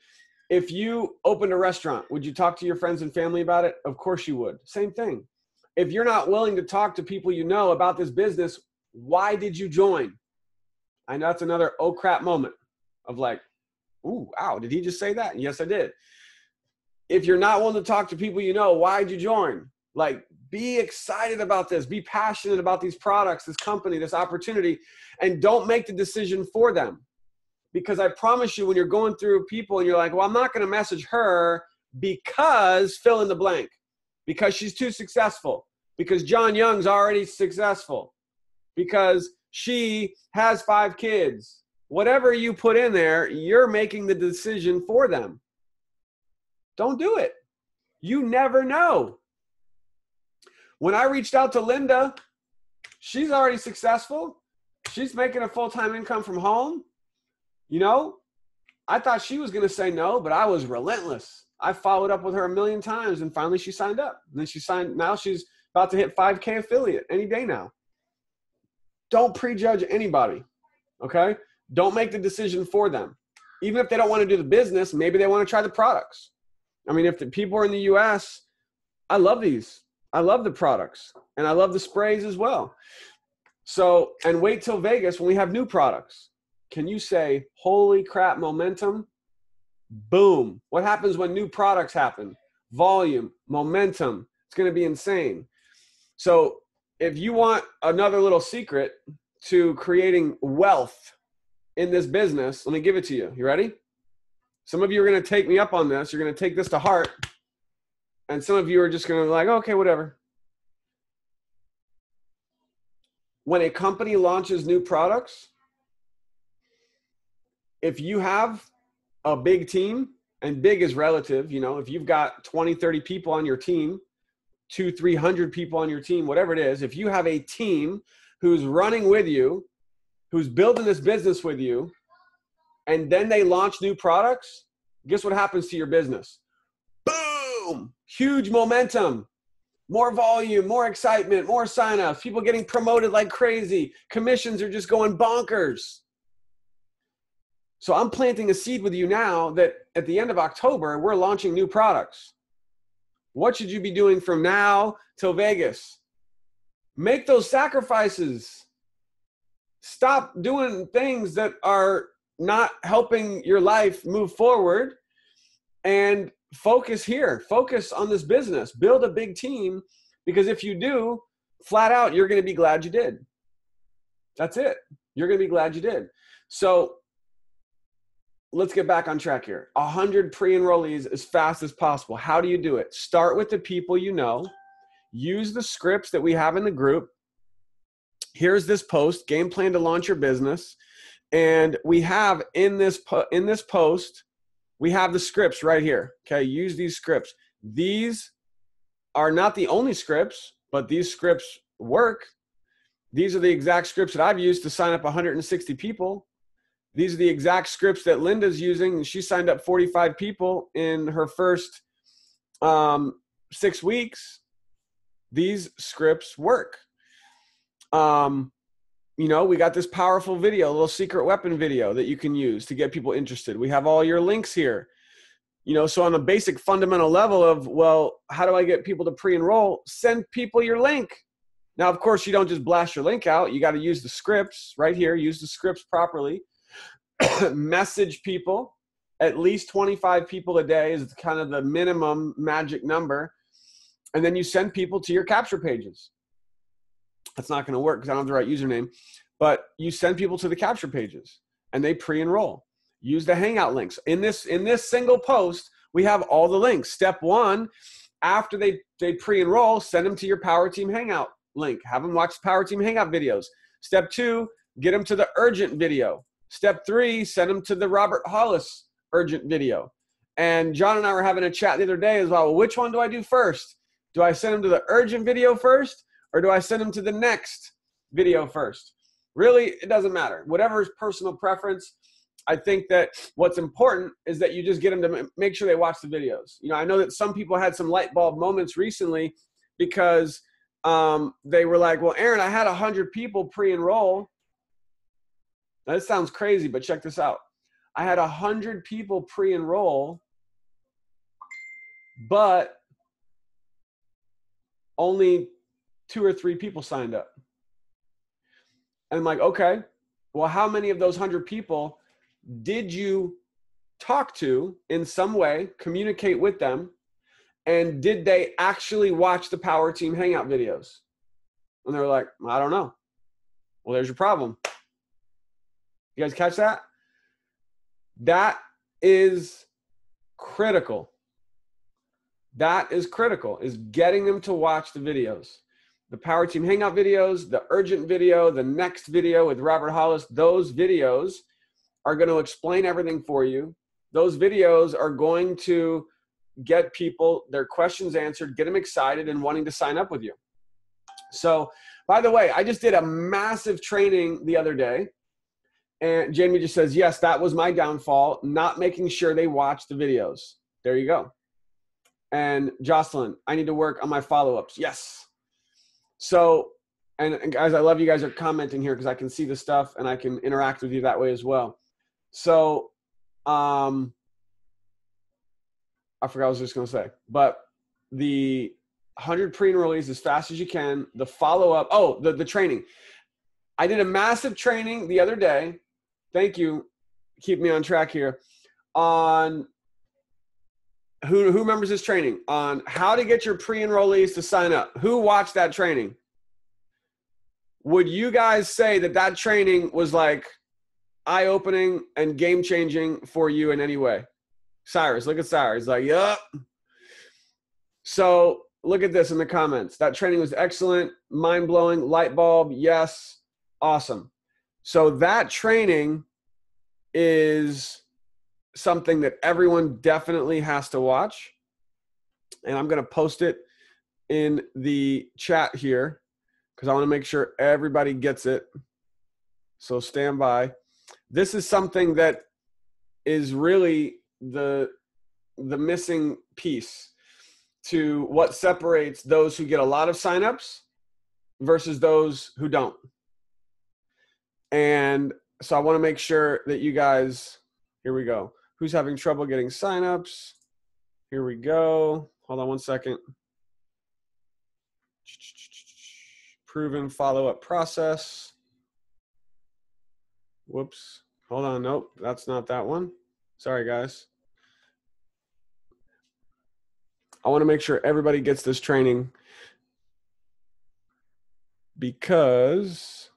A: If you opened a restaurant, would you talk to your friends and family about it? Of course you would. Same thing. If you're not willing to talk to people you know about this business, why did you join? I know that's another oh crap moment of like, ooh, wow, did he just say that? Yes, I did. If you're not willing to talk to people you know, why'd you join? Like, be excited about this. Be passionate about these products, this company, this opportunity, and don't make the decision for them. Because I promise you, when you're going through people and you're like, well, I'm not going to message her because fill in the blank, because she's too successful, because John Young's already successful, because she has 5 kids. Whatever you put in there, you're making the decision for them. Don't do it. You never know. When I reached out to Linda, she's already successful. She's making a full-time income from home. You know, I thought she was going to say no, but I was relentless. I followed up with her a million times, and finally she signed up. And then she signed. Now she's about to hit 5K affiliate any day now. Don't prejudge anybody, okay? Don't make the decision for them. Even if they don't want to do the business, maybe they want to try the products. I mean, if the people are in the US, I love these. I love the products, and I love the sprays as well. So, and wait till Vegas when we have new products. Can you say, holy crap, momentum? Boom. What happens when new products happen? Volume, momentum. It's going to be insane. So if you want another little secret to creating wealth in this business, let me give it to you. You ready? Some of you are going to take me up on this. You're going to take this to heart. And some of you are just going to be like, okay, whatever. When a company launches new products, if you have a big team, and big is relative, you know, if you've got 20, 30 people on your team, 200, 300 people on your team, whatever it is, if you have a team who's running with you, who's building this business with you, and then they launch new products, guess what happens to your business? Boom! Huge momentum, more volume, more excitement, more signups, people getting promoted like crazy. Commissions are just going bonkers. So I'm planting a seed with you now that at the end of October, we're launching new products. What should you be doing from now till Vegas? Make those sacrifices. Stop doing things that are not helping your life move forward, and focus here. Focus on this business. Build a big team, because if you do, flat out, you're going to be glad you did. That's it. You're going to be glad you did. So let's get back on track here. 100 pre-enrollees as fast as possible. How do you do it? Start with the people you know. Use the scripts that we have in the group. Here's this post, game plan to launch your business. And we have in this post, we have the scripts right here. Okay, use these scripts. These are not the only scripts, but these scripts work. These are the exact scripts that I've used to sign up 160 people. These are the exact scripts that Linda's using. She signed up 45 people in her first 6 weeks. These scripts work. You know, we got this powerful video, a little secret weapon video that you can use to get people interested. We have all your links here. You know, so on a basic fundamental level of, well, how do I get people to pre-enroll? Send people your link. Now, of course, you don't just blast your link out. You got to use the scripts right here. Use the scripts properly. Message people. At least 25 people a day is kind of the minimum magic number. And then you send people to your capture pages. That's not going to work because I don't have the right username. But you send people to the capture pages and they pre-enroll. Use the Hangout links. In this single post, we have all the links. Step 1, after they pre-enroll, send them to your Power Team Hangout link. Have them watch Power Team Hangout videos. Step 2, get them to the urgent video. Step 3, send them to the Robert Hollis urgent video. And John and I were having a chat the other day as well. Which one do I do first? Do I send them to the urgent video first, or do I send them to the next video first? Really, it doesn't matter. Whatever is personal preference. I think that what's important is that you just get them to make sure they watch the videos. You know, I know that some people had some light bulb moments recently because they were like, well, Aaron, I had 100 people pre-enroll. Now, this sounds crazy, but check this out. I had 100 people pre-enroll, but only 2 or 3 people signed up. And I'm like, okay, well, how many of those 100 people did you talk to in some way, communicate with them, and did they actually watch the Power Team Hangout videos? And they were like, I don't know. Well, there's your problem. You guys catch that? That is critical. That is critical, is getting them to watch the videos. The Power Team Hangout videos, the urgent video, the next video with Robert Hollis, those videos are going to explain everything for you. Those videos are going to get people their questions answered, get them excited and wanting to sign up with you. So, by the way, I just did a massive training the other day. And Jamie just says, yes, that was my downfall, not making sure they watch the videos. There you go. And Jocelyn, I need to work on my follow-ups. Yes. So, and guys, I love you guys are commenting here because I can see the stuff and I can interact with you that way as well. So, I forgot what I was just going to say, but the 100 pre-enrollees as fast as you can, the follow-up, the training. I did a massive training the other day. Thank you. Keep me on track here. On who remembers this training? On how to get your pre-enrollees to sign up. Who watched that training? Would you guys say that training was like eye-opening and game-changing for you in any way? Cyrus, look at Cyrus. He's like, yup. So look at this in the comments. That training was excellent, mind-blowing, light bulb, yes, awesome. So that training is something that everyone definitely has to watch. And I'm going to post it in the chat here because I want to make sure everybody gets it. So stand by. This is something that is really the missing piece to what separates those who get a lot of signups versus those who don't. And so I want to make sure that you guys, here we go. Who's having trouble getting signups? Here we go. Hold on one second. Proven follow-up process. Whoops. Hold on. Nope, that's not that one. Sorry, guys. I want to make sure everybody gets this training because,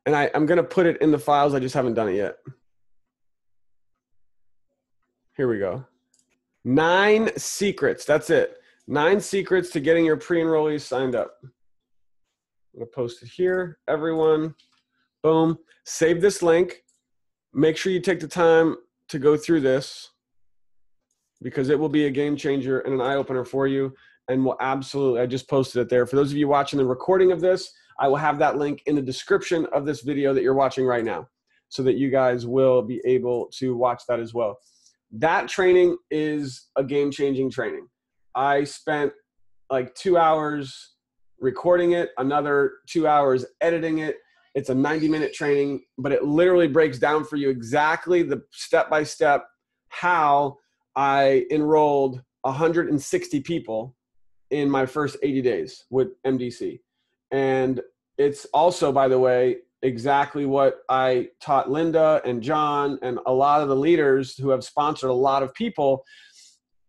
A: and I'm going to put it in the files. I just haven't done it yet. Here we go. 9 secrets. That's it. 9 secrets to getting your pre-enrollees signed up. I'm going to post it here. Everyone, boom. Save this link. Make sure you take the time to go through this because it will be a game changer and an eye opener for you. And will absolutely, I just posted it there. For those of you watching the recording of this, I will have that link in the description of this video that you're watching right now so that you guys will be able to watch that as well. That training is a game-changing training. I spent like 2 hours recording it, another 2 hours editing it. It's a 90-minute training, but it literally breaks down for you exactly the step-by-step how I enrolled 160 people in my first 80 days with MDC. And it's also, by the way, exactly what I taught Linda and John and a lot of the leaders who have sponsored a lot of people.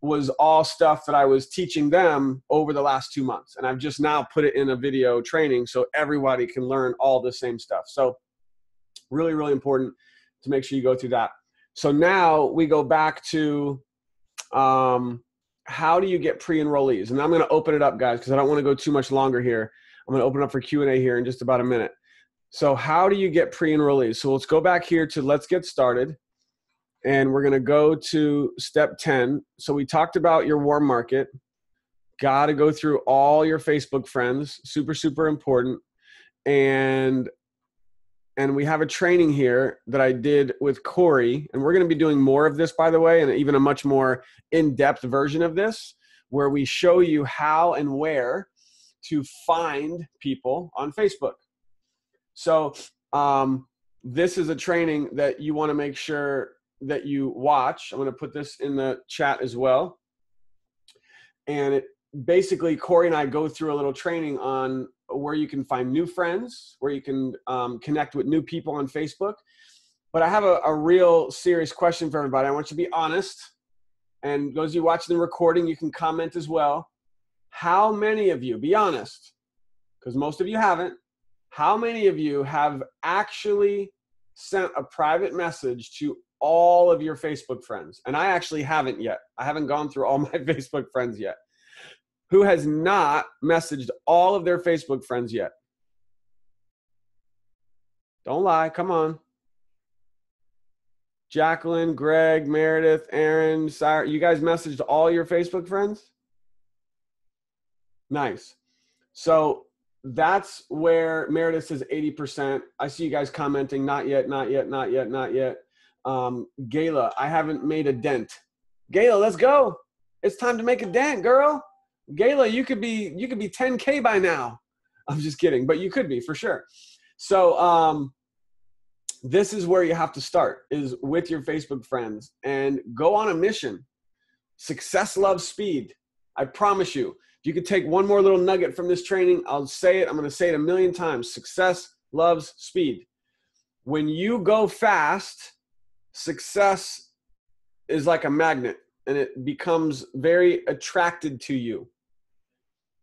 A: was all stuff that I was teaching them over the last 2 months. And I've just now put it in a video training so everybody can learn all the same stuff. So really, really important to make sure you go through that. So now we go back to how do you get pre-enrollees? And I'm going to open it up, guys, because I don't want to go too much longer here. I'm going to open up for Q&A here in just about a minute. So how do you get pre-enrollees? So let's go back here to let's get started. And we're going to go to step 10. So we talked about your warm market. Got to go through all your Facebook friends. Super, super important. And we have a training here that I did with Corey. And we're going to be doing more of this, by the way, and even a much more in-depth version of this, where we show you how and where to find people on Facebook. So this is a training that you want to make sure that you watch. I'm going to put this in the chat as well. And it basically, Corey and I go through a little training on where you can find new friends, where you can connect with new people on Facebook. But I have a real serious question for everybody. I want you to be honest. And those of you watching the recording, you can comment as well. How many of you, be honest, because most of you haven't, how many of you have actually sent a private message to all of your Facebook friends? And I actually haven't yet. I haven't gone through all my Facebook friends yet. Who has not messaged all of their Facebook friends yet? Don't lie. Come on. Jacqueline, Greg, Meredith, Aaron, Sarah, you guys messaged all your Facebook friends? Nice. So that's where Meredith says 80%. I see you guys commenting, not yet, not yet, not yet, not yet. Gayla, I haven't made a dent. Gayla, let's go. It's time to make a dent, girl. Gayla, you could be 10K by now. I'm just kidding, but you could be for sure. So this is where you have to start, is with your Facebook friends, and go on a mission. Success loves speed. I promise you. If you could take one more little nugget from this training, I'll say it. I'm going to say it a million times. Success loves speed. When you go fast, success is like a magnet, and it becomes very attracted to you.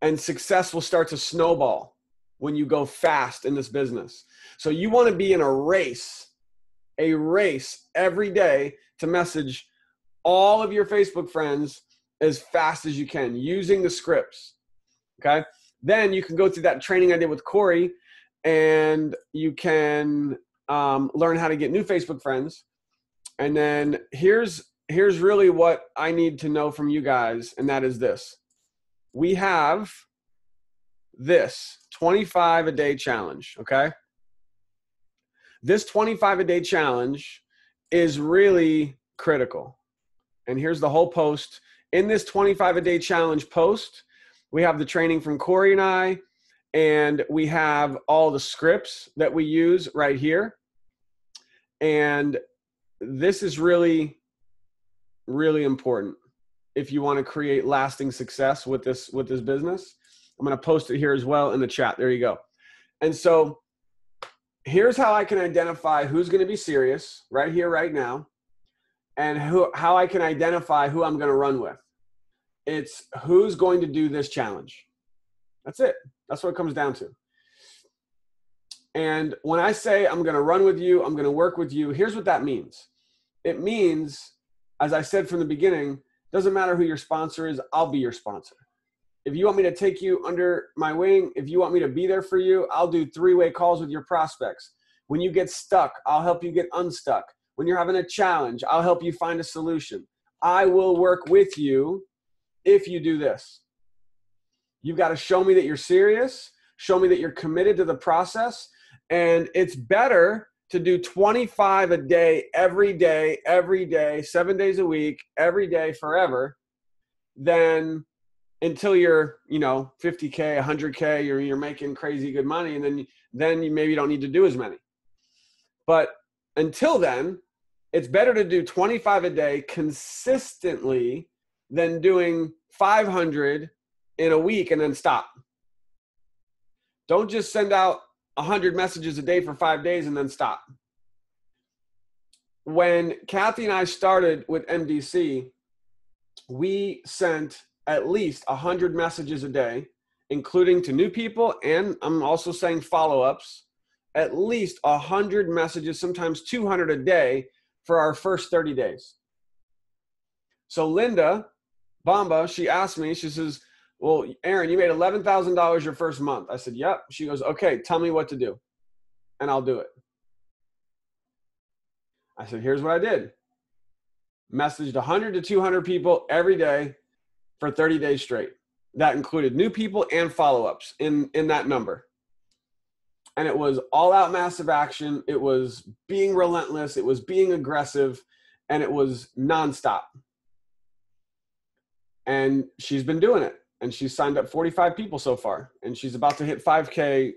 A: And success will start to snowball when you go fast in this business. So you want to be in a race every day to message all of your Facebook friends as fast as you can using the scripts. Okay. Then you can go through that training I did with Corey, and you can learn how to get new Facebook friends. And then here's really what I need to know from you guys. And that is this. We have this 25 a day challenge. Okay. This 25 a day challenge is really critical. And here's the whole post. In this 25 a day challenge post, we have the training from Corey and I, and we have all the scripts that we use right here. And this is really, really important if you want to create lasting success with this business. I'm going to post it here as well in the chat. There you go. And so here's how I can identify who's going to be serious right here, right now, and how I can identify who I'm going to run with. It's who's going to do this challenge. That's it. That's what it comes down to. And when I say I'm going to run with you, I'm going to work with you, here's what that means. It means, as I said from the beginning, doesn't matter who your sponsor is, I'll be your sponsor. If you want me to take you under my wing, if you want me to be there for you, I'll do 3-way calls with your prospects. When you get stuck, I'll help you get unstuck. When you're having a challenge, I'll help you find a solution. I will work with you if you do this. You've got to show me that you're serious, show me that you're committed to the process, and it's better to do 25 a day, every day, 7 days a week, every day, forever, than until you're, 50K, 100K, you're making crazy good money, and then you maybe don't need to do as many. But until then, it's better to do 25 a day consistently than doing 500 in a week and then stop. Don't just send out 100 messages a day for 5 days and then stop. When Kathy and I started with MDC, we sent at least 100 messages a day, including to new people, and I'm also saying follow-ups, at least 100 messages, sometimes 200 a day for our first 30 days. So Linda Bamba, she asked me, she says, well, Aaron, you made $11,000 your first month. I said, yep. She goes, okay, tell me what to do, and I'll do it. I said, here's what I did. Messaged 100 to 200 people every day for 30 days straight. That included new people and follow-ups in that number. And it was all out massive action. It was being relentless. It was being aggressive, and it was nonstop. And she's been doing it, and she's signed up 45 people so far, and she's about to hit 5K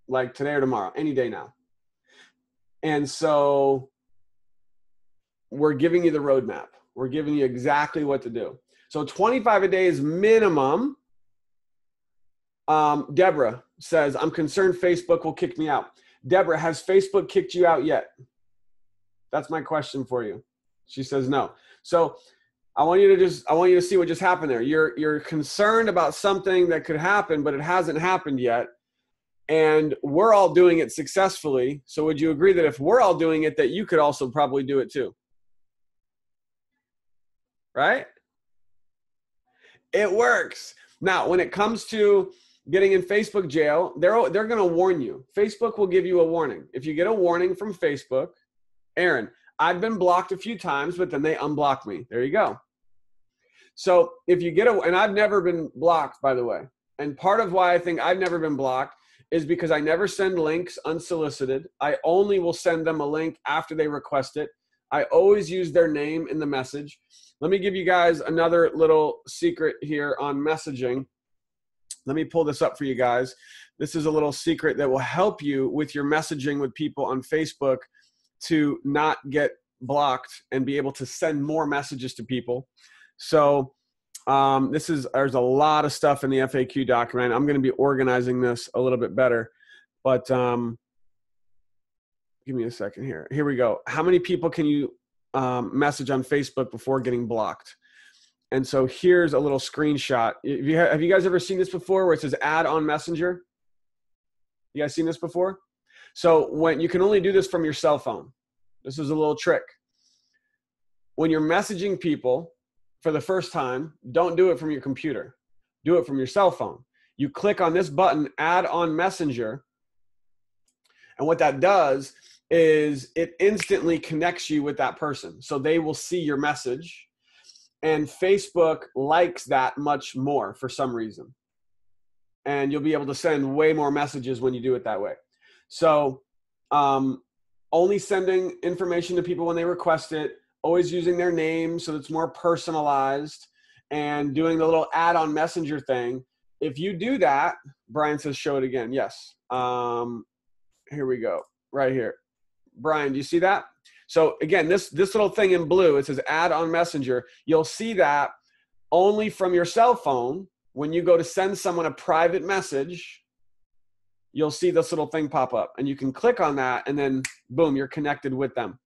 A: like today or tomorrow, any day now. And so we're giving you the roadmap. We're giving you exactly what to do. So 25 a day is minimum. Deborah says, I'm concerned Facebook will kick me out. Deborah, has Facebook kicked you out yet? That's my question for you. She says no. So I want you to see what just happened there. You're concerned about something that could happen, but it hasn't happened yet. And we're all doing it successfully. So would you agree that if we're all doing it, that you could also probably do it too? Right? It works. Now, when it comes to getting in Facebook jail, they're going to warn you. Facebook will give you a warning. If you get a warning from Facebook, Aaron, I've been blocked a few times, but then they unblock me. There you go. So if you get and I've never been blocked, by the way. And part of why I think I've never been blocked is because I never send links unsolicited. I only will send them a link after they request it. I always use their name in the message. Let me give you guys another little secret here on messaging. Let me pull this up for you guys. This is a little secret that will help you with your messaging with people on Facebook to not get blocked and be able to send more messages to people. So there's a lot of stuff in the FAQ document. I'm going to be organizing this a little bit better, but give me a second here. Here we go. How many people can you message on Facebook before getting blocked? And so here's a little screenshot. Have you guys ever seen this before where it says add on Messenger? You guys seen this before? So when you can only do this from your cell phone. This is a little trick. When you're messaging people for the first time, don't do it from your computer. Do it from your cell phone. You click on this button, add on Messenger. And what that does is it instantly connects you with that person. So they will see your message. And Facebook likes that much more for some reason. And you'll be able to send way more messages when you do it that way. So only sending information to people when they request it, always using their name so it's more personalized, and doing the little add-on Messenger thing. If you do that, Brian says show it again. Yes. Here we go. Right here. Brian, do you see that? So again, this little thing in blue, it says add on Messenger. You'll see that only from your cell phone. When you go to send someone a private message, you'll see this little thing pop up, and you can click on that, and then boom, you're connected with them.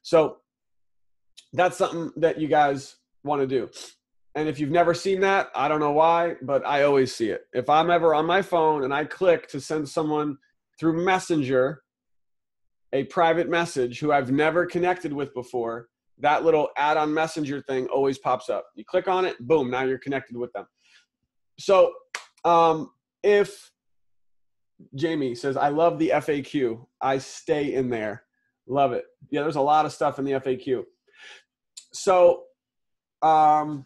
A: So that's something that you guys want to do. And if you've never seen that, I don't know why, but I always see it. If I'm ever on my phone and I click to send someone through Messenger a private message who I've never connected with before, that little add-on Messenger thing always pops up. You click on it, boom, now you're connected with them. So if Jamie says, I love the FAQ, I stay in there. Love it. Yeah, there's a lot of stuff in the FAQ. So, all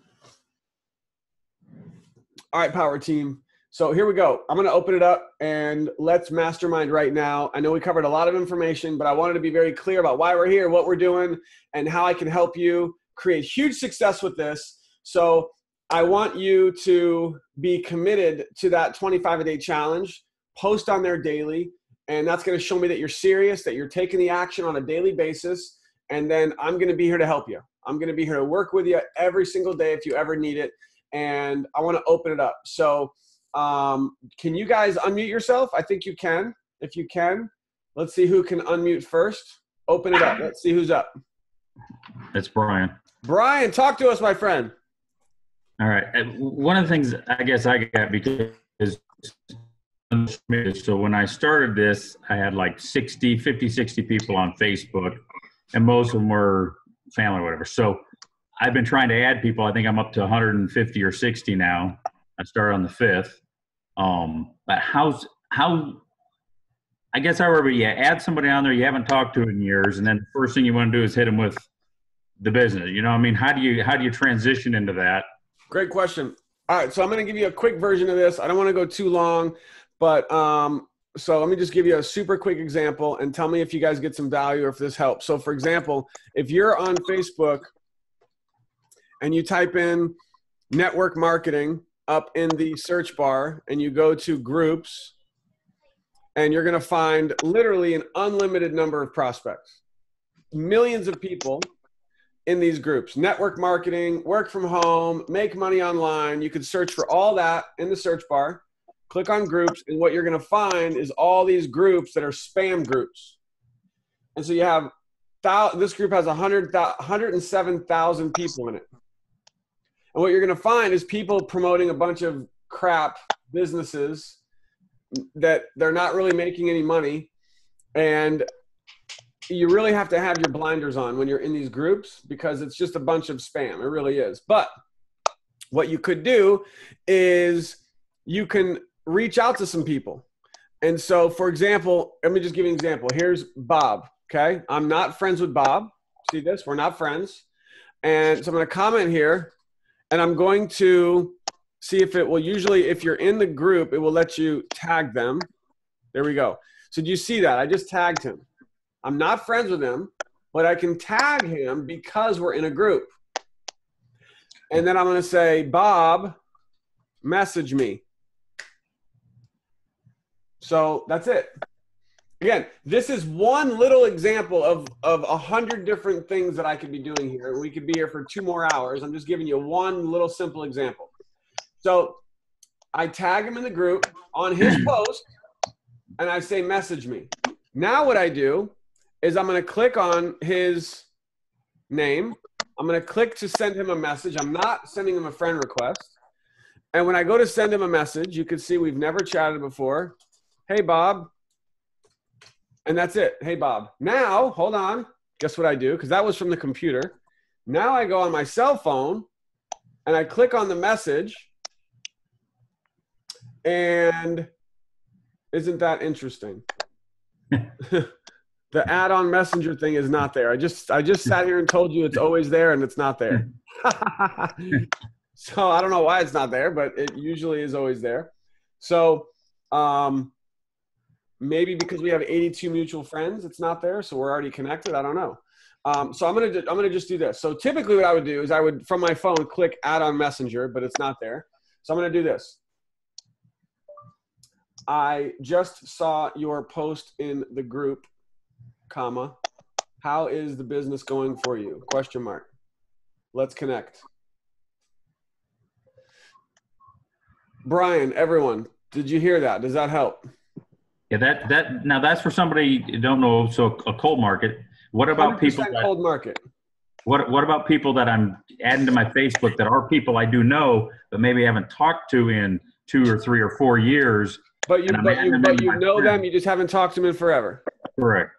A: right, Power Team. So here we go. I'm going to open it up and let's mastermind right now. I know we covered a lot of information, but I wanted to be very clear about why we're here, what we're doing, and how I can help you create huge success with this. So I want you to be committed to that 25-a-day challenge, post on there daily, and that's going to show me that you're serious, that you're taking the action on a daily basis, and then I'm going to be here to help you. I'm going to be here to work with you every single day if you ever need it, and I want to open it up. So can you guys unmute yourself? I think you can. If you can, let's see who can unmute first. Open it up. Let's see who's up.
E: It's Brian.
A: Brian, talk to us, my friend.
E: All right. And one of the things I guess I got because so when I started this, I had like 60 people on Facebook, and most of them were family or whatever. So I've been trying to add people. I think I'm up to 150 or 60 now. I started on the 5th. But how I guess however you add somebody on there you haven't talked to in years, and then the first thing you want to do is hit them with the business. You know what I mean? How do you transition into that?
A: Great question. All right, so I'm going to give you a quick version of this. I don't want to go too long, but so let me just give you a super quick example and tell me if you guys get some value or if this helps. So for example, if you're on Facebook and you type in network marketing up in the search bar and you go to groups, and you're going to find literally an unlimited number of prospects, millions of people in these groups. Network marketing, work from home, make money online. You could search for all that in the search bar, click on groups, and what you're going to find is all these groups that are spam groups. And so you have, this group has 107,000 people in it. And what you're going to find is people promoting a bunch of crap businesses that they're not really making any money. And you really have to have your blinders on when you're in these groups because it's just a bunch of spam. It really is. But what you could do is you can reach out to some people. And so, for example, let me just give you an example. Here's Bob, okay? I'm not friends with Bob. See this? We're not friends. And so I'm going to comment here, and I'm going to see if it will usually, if you're in the group, it will let you tag them. There we go. So do you see that? I just tagged him. I'm not friends with him, but I can tag him because we're in a group. And then I'm going to say, Bob, message me. So that's it. Again, this is one little example of 100 different things that I could be doing here. We could be here for 2 more hours. I'm just giving you one little simple example. So I tag him in the group on his post, and I say, message me. Now what I do is I'm going to click on his name. I'm going to click to send him a message. I'm not sending him a friend request. And when I go to send him a message, you can see we've never chatted before. Hey, Bob. And that's it. Hey, Bob. Now, hold on. Guess what I do? Because that was from the computer. Now I go on my cell phone, and I click on the message. And isn't that interesting? The add-on messenger thing is not there. I just sat here and told you it's always there, and it's not there. So I don't know why it's not there, but it usually is always there. So maybe because we have 82 mutual friends, it's not there. So we're already connected. I don't know. So I'm gonna just do this. So typically what I would do is I would, from my phone, click add-on messenger, but it's not there. So I'm gonna do this. I just saw your post in the group, comma. How is the business going for you? Question mark. Let's connect. Brian, everyone, did you hear that? Does that help?
E: Yeah, that now that's for somebody you don't know. So a cold market. What about people that
A: cold market?
E: What about people that I'm adding to my Facebook that are people I do know, but maybe haven't talked to in 2 or 3 or 4 years?
A: But you know them. You just haven't talked to them in forever.
E: Correct.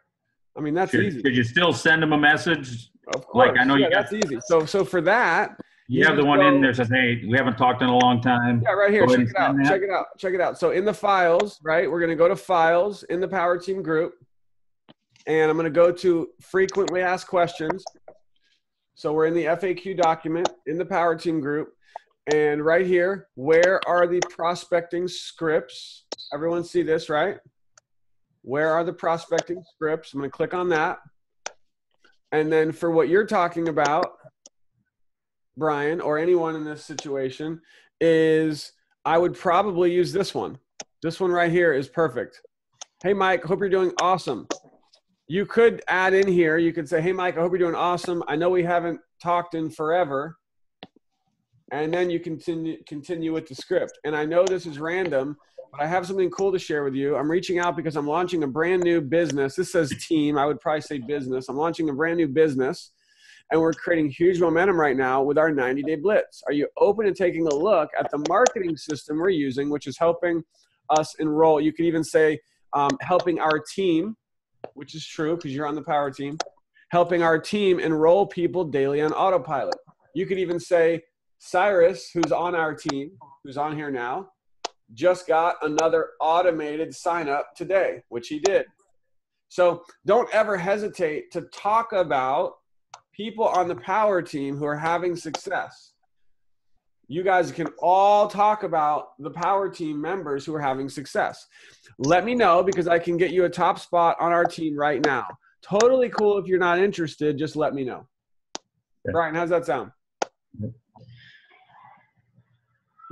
A: I mean, that's easy.
E: Could you still send them a message?
A: Of course.
E: Like I know
A: that's easy. So for that,
E: you have the one in there that says, "Hey, we haven't talked in a long time."
A: Yeah, right here. Check it out. So in the files, right? We're going to go to files in the Power Team group, and I'm going to go to frequently asked questions. So we're in the FAQ document in the Power Team group, and right here, where are the prospecting scripts? Everyone see this, right? Where are the prospecting scripts? I'm going to click on that. And then for what you're talking about, Brian, or anyone in this situation, is I would probably use this one. This one right here is perfect. Hey, Mike, hope you're doing awesome. You could add in here, you could say, hey, Mike, I hope you're doing awesome. I know we haven't talked in forever. And then you continue with the script. And I know this is random, but I have something cool to share with you. I'm reaching out because I'm launching a brand new business. This says team. I would probably say business. I'm launching a brand new business. And we're creating huge momentum right now with our 90-day blitz. Are you open to taking a look at the marketing system we're using, which is helping us enroll? You could even say helping our team, which is true because you're on the power team, helping our team enroll people daily on autopilot. You could even say Cyrus, who's on our team, who's on here now, just got another automated sign up today, which he did. So don't ever hesitate to talk about people on the power team who are having success. You guys can all talk about the power team members who are having success. Let me know because I can get you a top spot on our team right now. Totally cool. If you're not interested, just let me know.
E: Yeah.
A: Brian, how's that sound?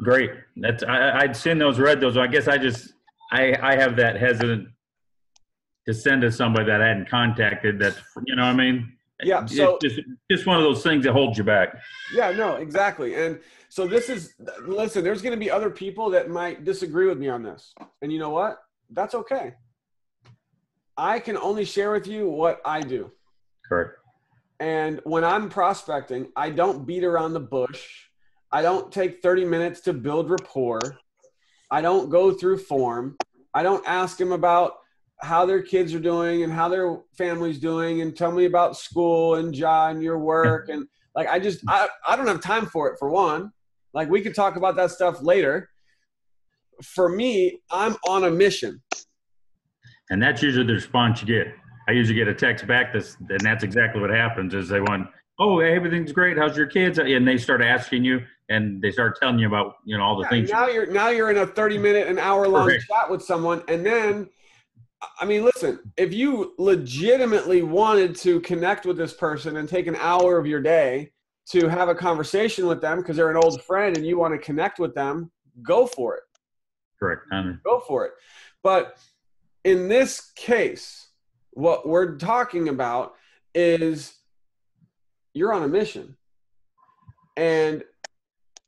E: Great. That's I'd seen those, read those. I guess I have that hesitant to send to somebody that I hadn't contacted. That's, you know what I mean?
A: Yeah. So
E: it's just one of those things that holds you back.
A: Yeah, no, exactly. And so listen, there's going to be other people that might disagree with me on this. And you know what? That's okay. I can only share with you what I do.
E: Correct.
A: And when I'm prospecting, I don't beat around the bush. I don't take 30 minutes to build rapport. I don't go through form. I don't ask them about how their kids are doing and how their family's doing and tell me about school and job and your work. And like, I don't have time for it, for one. Like, we could talk about that stuff later. For me, I'm on a mission.
E: And that's usually the response you get. I usually get a text back and that's exactly what happens is they want, oh, everything's great. How's your kids? And they start asking you and they start telling you about, all the things.
A: Now you're in a 30-minute, an hour-long chat with someone. And then, I mean, listen, if you legitimately wanted to connect with this person and take an hour of your day to have a conversation with them because they're an old friend and you want to connect with them, go for it.
E: Correct.
A: Go for it. But in this case, what we're talking about is you're on a mission. And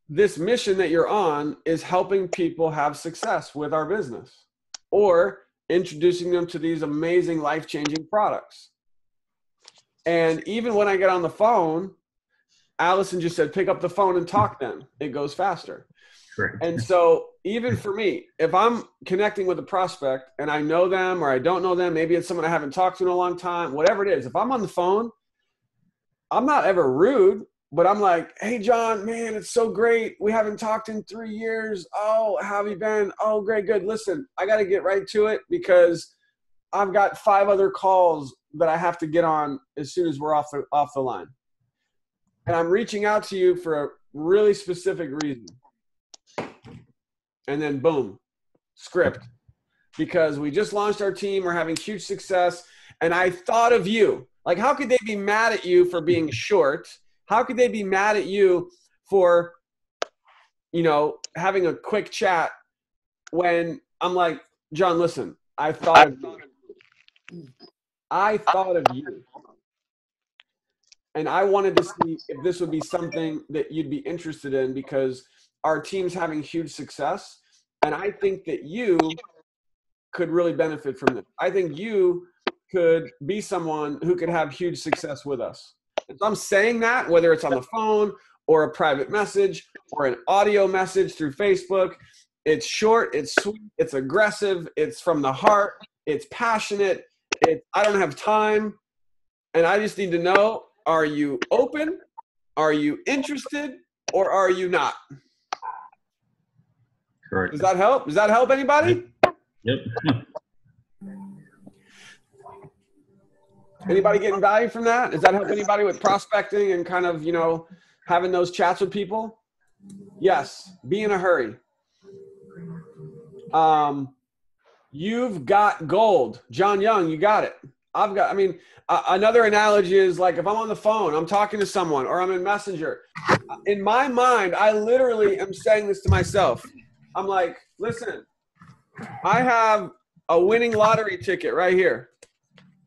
A: this mission that you're on is helping people have success with our business or introducing them to these amazing life-changing products. And even when I get on the phone, Allison just said, pick up the phone and talk then. It goes faster.
E: Correct.
A: And so even for me, if I'm connecting with a prospect and I know them or I don't know them, maybe it's someone I haven't talked to in a long time, whatever it is, if I'm on the phone, I'm not ever rude, but I'm like, hey, John, man, it's so great. We haven't talked in 3 years. Oh, how have you been? Oh, great, good. Listen, I got to get right to it because I've got 5 other calls that I have to get on as soon as we're off the line. And I'm reaching out to you for a really specific reason. And then boom, script. Because we just launched our team. We're having huge success. And I thought of you. Like, how could they be mad at you for being short? How could they be mad at you for, having a quick chat when I'm like, John, listen, I thought of you. And I wanted to see if this would be something that you'd be interested in because our team's having huge success. And I think that you could really benefit from this. I think you could be someone who could have huge success with us. And so I'm saying that, whether it's on the phone or a private message or an audio message through Facebook, it's short, it's sweet, it's aggressive, it's from the heart, it's passionate, I don't have time, and I just need to know, are you open, are you interested, or are you not?
E: Correct.
A: Does that help? Does that help anybody?
E: Yep.
A: Anybody getting value from that? Does that help anybody with prospecting and kind of, having those chats with people? Yes. Be in a hurry. You've got gold. John Young, you got it. Another analogy is like if I'm on the phone, I'm talking to someone or I'm in Messenger. In my mind, I literally am saying this to myself. I'm like, listen, I have a winning lottery ticket right here.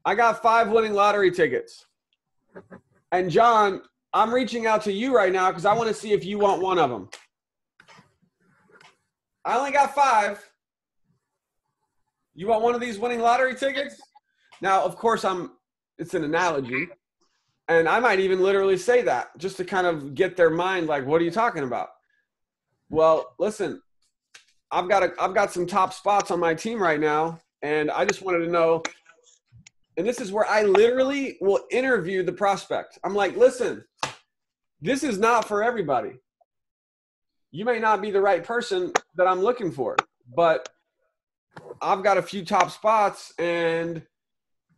A: I got 5 winning lottery tickets. And John, I'm reaching out to you right now because I want to see if you want one of them. I only got 5. You want one of these winning lottery tickets? Now, of course, it's an analogy. And I might even literally say that just to kind of get their mind like, what are you talking about? Well, listen, I've got some top spots on my team right now, and I just wanted to know, and this is where I literally will interview the prospect. I'm like, listen, this is not for everybody. You may not be the right person that I'm looking for, but I've got a few top spots, and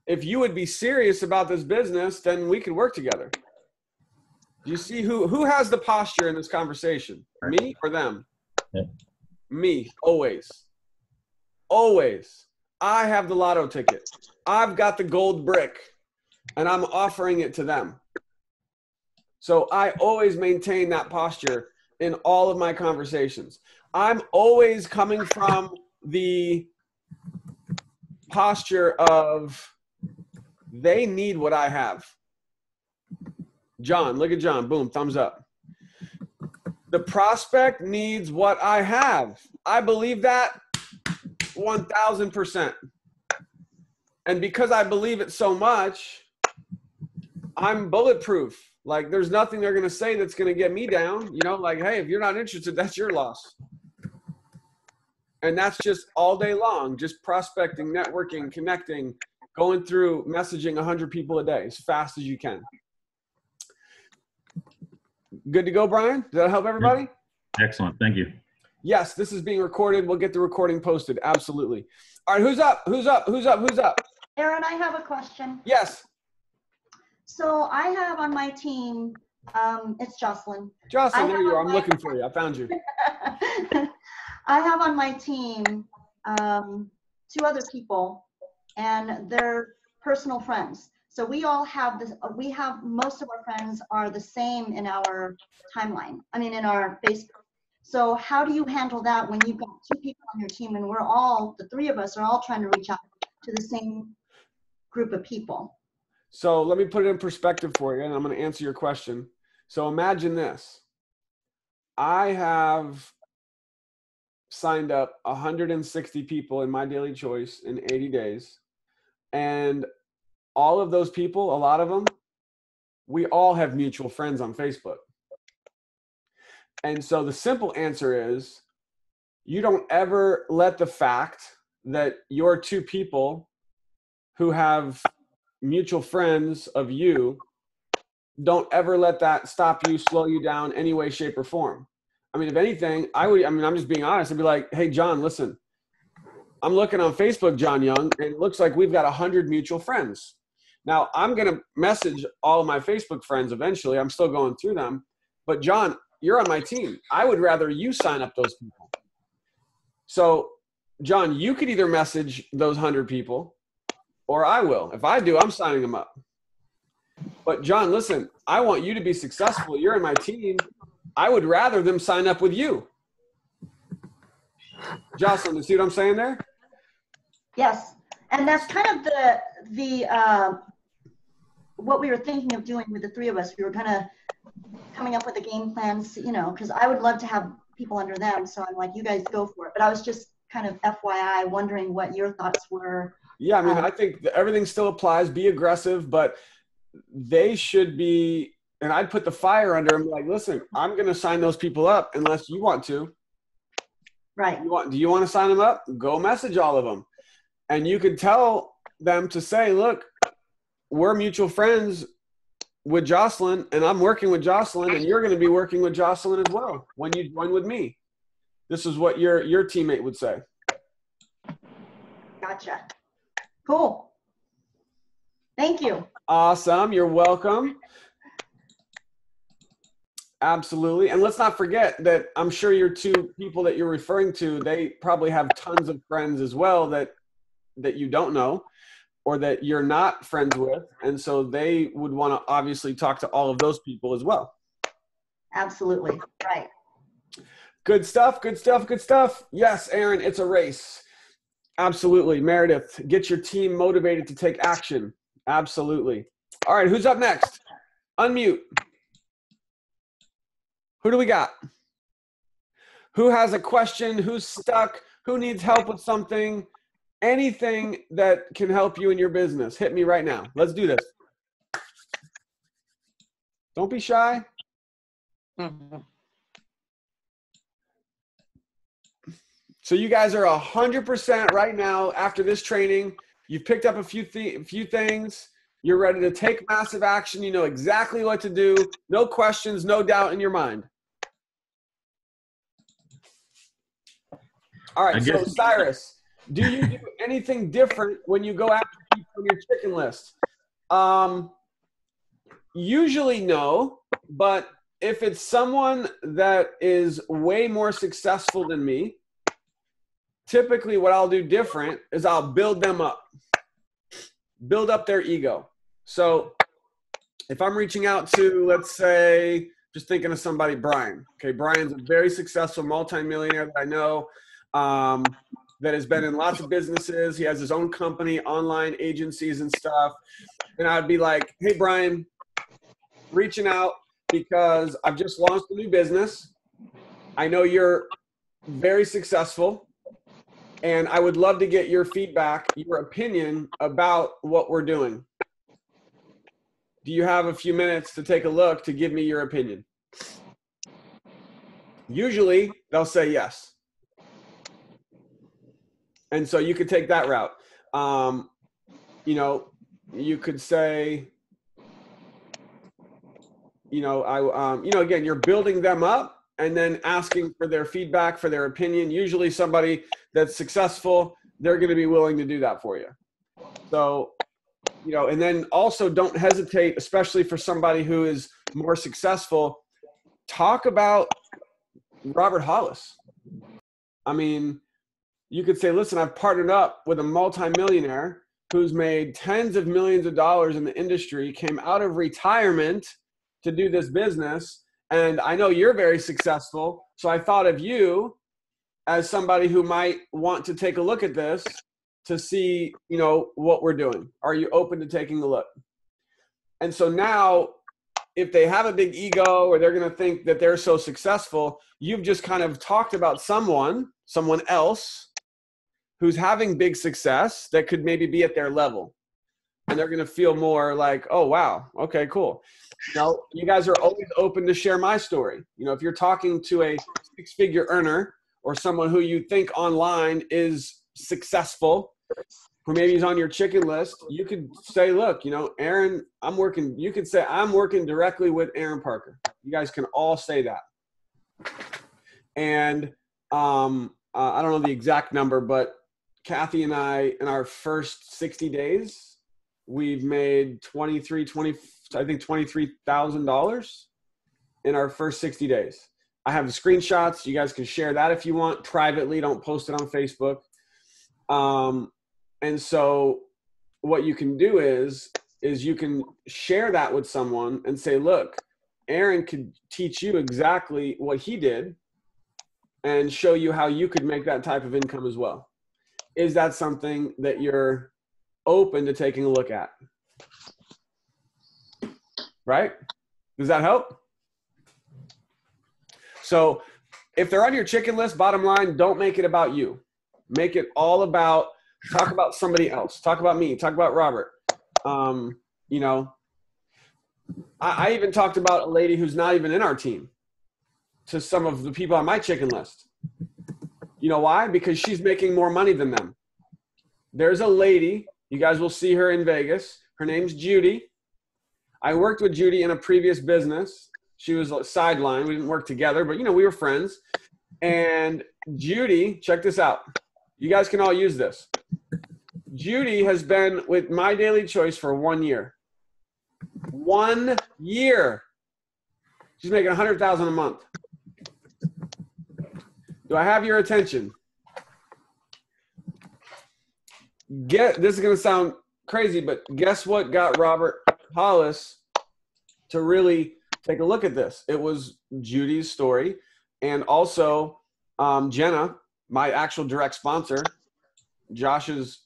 A: if you would be serious about this business, then we could work together. Do you see who has the posture in this conversation? Me or them?
E: Yeah.
A: Me, always. Always. I have the lotto ticket. I've got the gold brick, and I'm offering it to them. So I always maintain that posture in all of my conversations. I'm always coming from the posture of they need what I have. John, look at John. Boom, thumbs up. The prospect needs what I have. I believe that 1,000%. And because I believe it so much, I'm bulletproof. Like, there's nothing they're going to say that's going to get me down. You know, like, hey, if you're not interested, that's your loss. And that's just all day long, just prospecting, networking, connecting, going through messaging 100 people a day as fast as you can. Good to go, Brian? Does that help everybody?
E: Excellent. Thank you.
A: Yes, this is being recorded. We'll get the recording posted. Absolutely. All right, who's up? Who's up? Who's up? Who's up?
F: Aaron, I have a question.
A: Yes.
F: So I have on my team, it's Jocelyn.
A: Jocelyn, there you are. I'm looking for you. I found you.
F: I have on my team 2 other people, and they're personal friends. So we all have this, most of our friends are the same in our timeline, in our Facebook. So how do you handle that when you've got 2 people on your team and the 3 of us are all trying to reach out to the same group of people?
A: So let me put it in perspective for you, and I'm going to answer your question. So imagine this. I have signed up 160 people in my daily choice in 80 days. And all of those people, a lot of them, we all have mutual friends on Facebook. And so the simple answer is you don't ever let the fact that your 2 people who have mutual friends of you, don't ever let that stop you, slow you down any way, shape, or form. If anything, I'm just being honest. I'd be like, hey, John, listen, I'm looking on Facebook, John Young, and it looks like we've got 100 mutual friends. Now, I'm going to message all of my Facebook friends eventually. I'm still going through them. But, John, you're on my team. I would rather you sign up those people. So, John, you could either message those 100 people, or I will. If I do, I'm signing them up. But, John, listen, I want you to be successful. You're in my team. I would rather them sign up with you. Jocelyn, you see what I'm saying there?
F: Yes. And that's kind of the what we were thinking of doing with the 3 of us. We were kind of coming up with a game plan, because I would love to have people under them. So I'm like, you guys go for it. But I was just kind of FYI wondering what your thoughts were.
A: Yeah, I think everything still applies. Be aggressive, but they should be. And I'd put the fire under them, like, listen, I'm going to sign those people up unless you want to.
F: Right.
A: Do you want to sign them up? Go message all of them. And you could tell them to say, look, we're mutual friends with Jocelyn, and I'm working with Jocelyn, and you're going to be working with Jocelyn as well when you join with me. This is what your teammate would say.
F: Gotcha. Cool. Thank you.
A: Awesome. You're welcome. Absolutely. And let's not forget that I'm sure your 2 people that you're referring to, they probably have tons of friends as well that you don't know or that you're not friends with. And so they would want to obviously talk to all of those people as well.
F: Absolutely. Right.
A: Good stuff. Good stuff. Good stuff. Yes, Aaron, it's a race. Absolutely. Meredith, get your team motivated to take action. Absolutely. All right. Who's up next? Unmute. Who do we got? Who has a question? Who's stuck? Who needs help with something? Anything that can help you in your business. Hit me right now. Let's do this. Don't be shy. So you guys are 100% right now after this training. You've picked up a few things. You're ready to take massive action. You know exactly what to do. No questions, no doubt in your mind. All right, so Cyrus, do you do anything different when you go after people on your chicken list? Usually no, but if it's someone that is way more successful than me, typically what I'll do different is I'll build them up, build up their ego. So if I'm reaching out to, let's say, just thinking of somebody, Brian. Okay, Brian's a very successful multimillionaire that I know that has been in lots of businesses. He has his own company, online agencies and stuff. And I'd be like, hey, Brian, reaching out because I've just launched a new business. I know you're very successful. And I would love to get your feedback, your opinion about what we're doing. Do you have a few minutes to take a look to give me your opinion? Usually, they'll say yes. And so you could take that route. You know, you could say, you know, again, you're building them up and then asking for their feedback, for their opinion. Usually somebody that's successful, they're going to be willing to do that for you. So, you know, and then also don't hesitate, especially for somebody who is more successful, talk about Robert Hollis. I mean, you could say, listen, I've partnered up with a multimillionaire who's made tens of millions of dollars in the industry, came out of retirement to do this business. And I know you're very successful. So I thought of you as somebody who might want to take a look at this to see, you know, what we're doing. Are you open to taking a look? And so now, if they have a big ego or they're going to think that they're so successful, you've just kind of talked about someone else who's having big success that could maybe be at their level. And they're going to feel more like, oh, wow, okay, cool. You know, you guys are always open to share my story. You know, if you're talking to a six-figure earner or someone who you think online is successful, who maybe is on your chicken list, you could say, look, you know, Aaron, you could say, I'm working directly with Aaron Parker. You guys can all say that. And I don't know the exact number, but Kathy and I, in our first 60 days, we've made $23,000 in our first 60 days. I have the screenshots. You guys can share that if you want privately. Don't post it on Facebook. And so what you can do is you can share that with someone and say, look, Aaron could teach you exactly what he did and show you how you could make that type of income as well. Is that something that you're open to taking a look at? Right? Does that help? So if they're on your chicken list, bottom line, don't make it about you. Make it all about, talk about somebody else. Talk about me. Talk about Robert. You know, I even talked about a lady who's not even in our team to some of the people on my chicken list. You know why? Because she's making more money than them. There's a lady, you guys will see her in Vegas. Her name's Judy. I worked with Judy in a previous business. She was sidelined. We didn't work together, but, you know, we were friends. And Judy, check this out. You guys can all use this. Judy has been with My Daily Choice for 1 year. 1 year. She's making $100,000 a month. Do I have your attention? This is going to sound crazy, but guess what got Robert Hollis to really take a look at this? It was Judy's story, and also Jenna, my actual direct sponsor, Josh's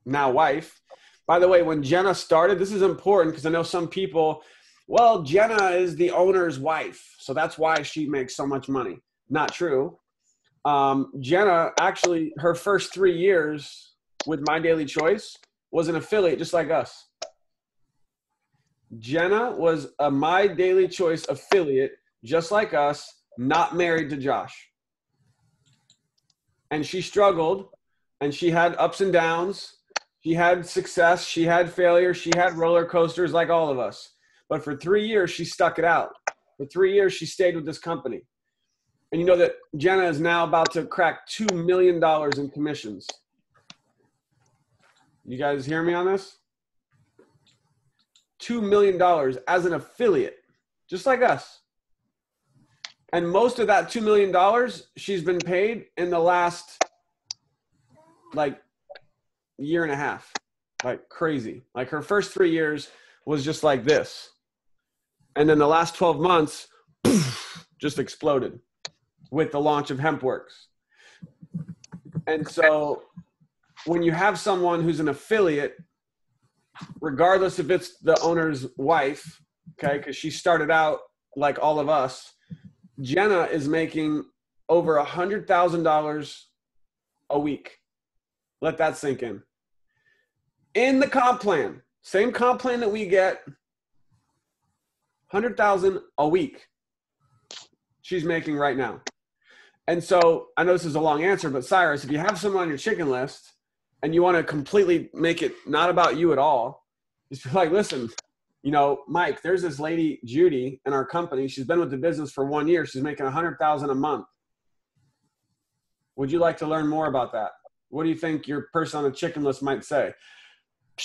A: now wife. By the way, when Jenna started, this is important because I know some people, well, Jenna is the owner's wife, so that's why she makes so much money. Not true. Jenna, actually, her first 3 years with My Daily Choice was an affiliate just like us. Jenna was a My Daily Choice affiliate, just like us, not married to Josh. And she struggled, and she had ups and downs. She had success. She had failure. She had roller coasters like all of us. But for 3 years, she stuck it out. For 3 years, she stayed with this company. And you know that Jenna is now about to crack $2 million in commissions. You guys hear me on this? $2 million as an affiliate, just like us. And most of that $2 million she's been paid in the last like year and a half, like crazy. Like her first 3 years was just like this. And then the last 12 months poof, just exploded with the launch of HempWorks. And so when you have someone who's an affiliate, regardless if it's the owner's wife, okay, because she started out like all of us, Jenna is making over $100,000 a week. Let that sink in. In the comp plan, same comp plan that we get, $100,000 a week she's making right now. And so I know this is a long answer, but Cyrus, if you have someone on your chicken list and you want to completely make it not about you at all, just be like, listen, you know, Mike, there's this lady, Judy, in our company. She's been with the business for 1 year. She's making $100,000 a month. Would you like to learn more about that? What do you think your person on the chicken list might say?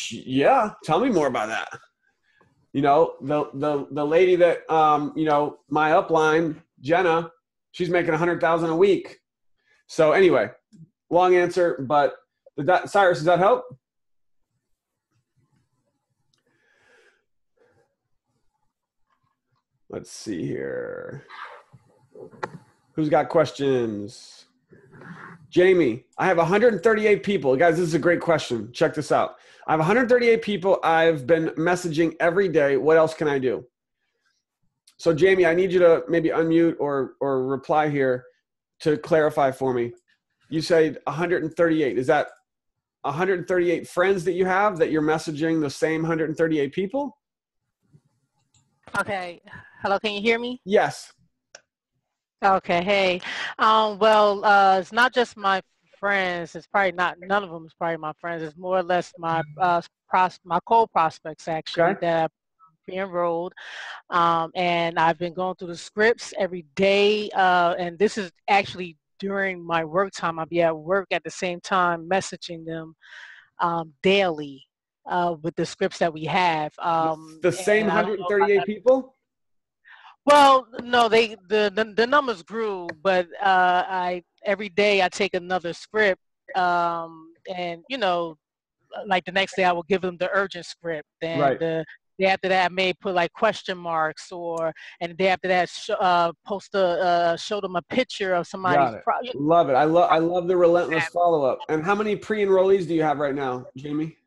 A: Yeah, tell me more about that. You know, the lady that, you know, my upline, Jenna, she's making $100,000 a week. So anyway, long answer, but Cyrus, does that help? Let's see here. Who's got questions? Jamie, I have 138 people. Guys, this is a great question. Check this out. I have 138 people I've been messaging every day. What else can I do? So Jamie, I need you to maybe unmute or reply here to clarify for me. You said 138. Is that 138 friends that you have that you're messaging the same 138 people?
G: Okay. Hello, can you hear me?
A: Yes.
G: Okay, hey. It's not just my friends. It's probably not, none of them is probably my friends. It's more or less my my cold prospects actually,
A: Okay.
G: that are pre-enrolled. And I've been going through the scripts every day. And this is actually during my work time. I'll be at work at the same time messaging them daily with the scripts that we have.
A: The same 138 people?
G: Well, no, the numbers grew, but every day I take another script, and you know, like the next day I will give them the urgent script, and
A: Right.
G: the day after that I may put like question marks, and the day after that show them a picture of somebody's
A: Got it. Love it. I love the relentless follow-up. And how many pre-enrollees do you have right now, Jamie?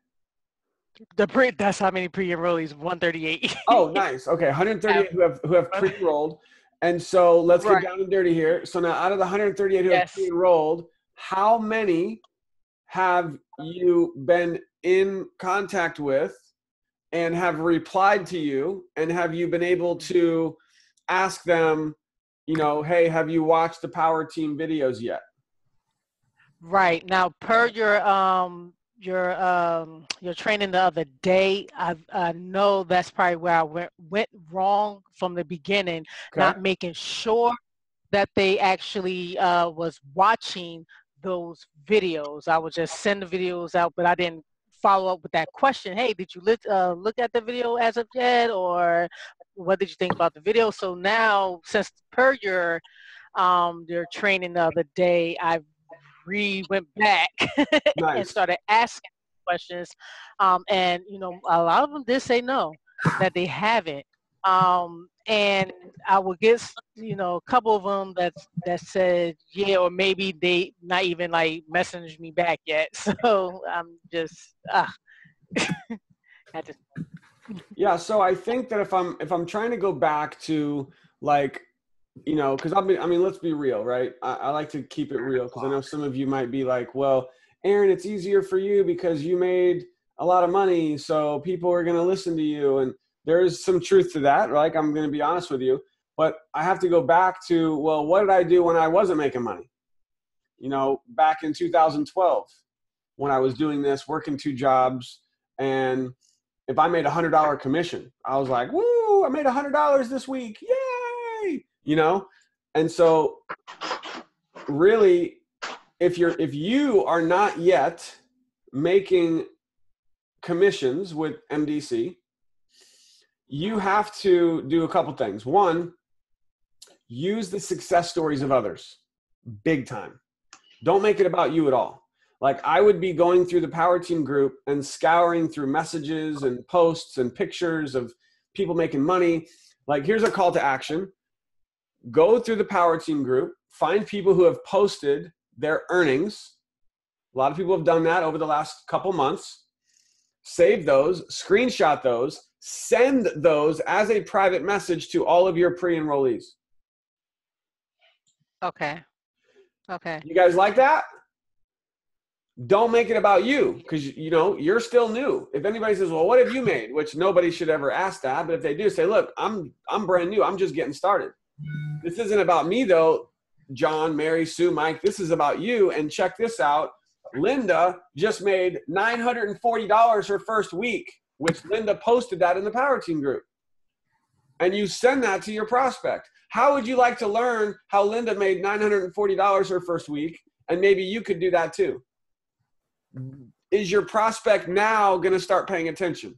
G: That's how many pre-enrollees, 138.
A: Oh, nice. Okay, 138 who have pre-enrolled. And so let's get down and dirty here. So now out of the 138 who have pre-enrolled, how many have you been in contact with and have replied to you, and have you been able to ask them, you know, hey, have you watched the Power Team videos yet?
G: Right. Now, per your training the other day, I know that's probably where I went wrong from the beginning, not making sure that they actually was watching those videos. I would just send the videos out, but I didn't follow up with that question. Hey, did you look at the video as of yet, or what did you think about the video? So now, since per your training the other day, I went back and started asking questions, and you know, a lot of them did say no, that they haven't, and I would get, you know, a couple of them that said yeah, or maybe they not even like messaged me back yet. So I'm just
A: Yeah, so I think that if I'm trying to go back to, like, you know, because I mean, let's be real, right? I like to keep it real, because I know some of you might be like, well, Aaron, it's easier for you because you made a lot of money, so people are going to listen to you. And there is some truth to that. Like, I'm going to be honest with you, but I have to go back to, well, what did I do when I wasn't making money? You know, back in 2012, when I was doing this, working 2 jobs, and if I made $100 commission, I was like, woo, I made $100 this week. Yay. You know? And so really, if you are not yet making commissions with MDC, you have to do a couple things. One, use the success stories of others big time. Don't make it about you at all. Like, I would be going through the Power Team group and scouring through messages and posts and pictures of people making money. Like, here's a call to action. Go through the Power Team group, find people who have posted their earnings. A lot of people have done that over the last couple months. Save those, screenshot those, send those as a private message to all of your pre-enrollees.
G: Okay. Okay.
A: You guys like that? Don't make it about you, because, you know, you're still new. If anybody says, well, what have you made? Which nobody should ever ask that. But if they do, say, look, I'm brand new. I'm just getting started. This isn't about me, though, John, Mary, Sue, Mike. This is about you. And check this out. Linda just made $940 her first week, which Linda posted that in the Power Team group. And you send that to your prospect. How would you like to learn how Linda made $940 her first week? And maybe you could do that too. Is your prospect now going to start paying attention?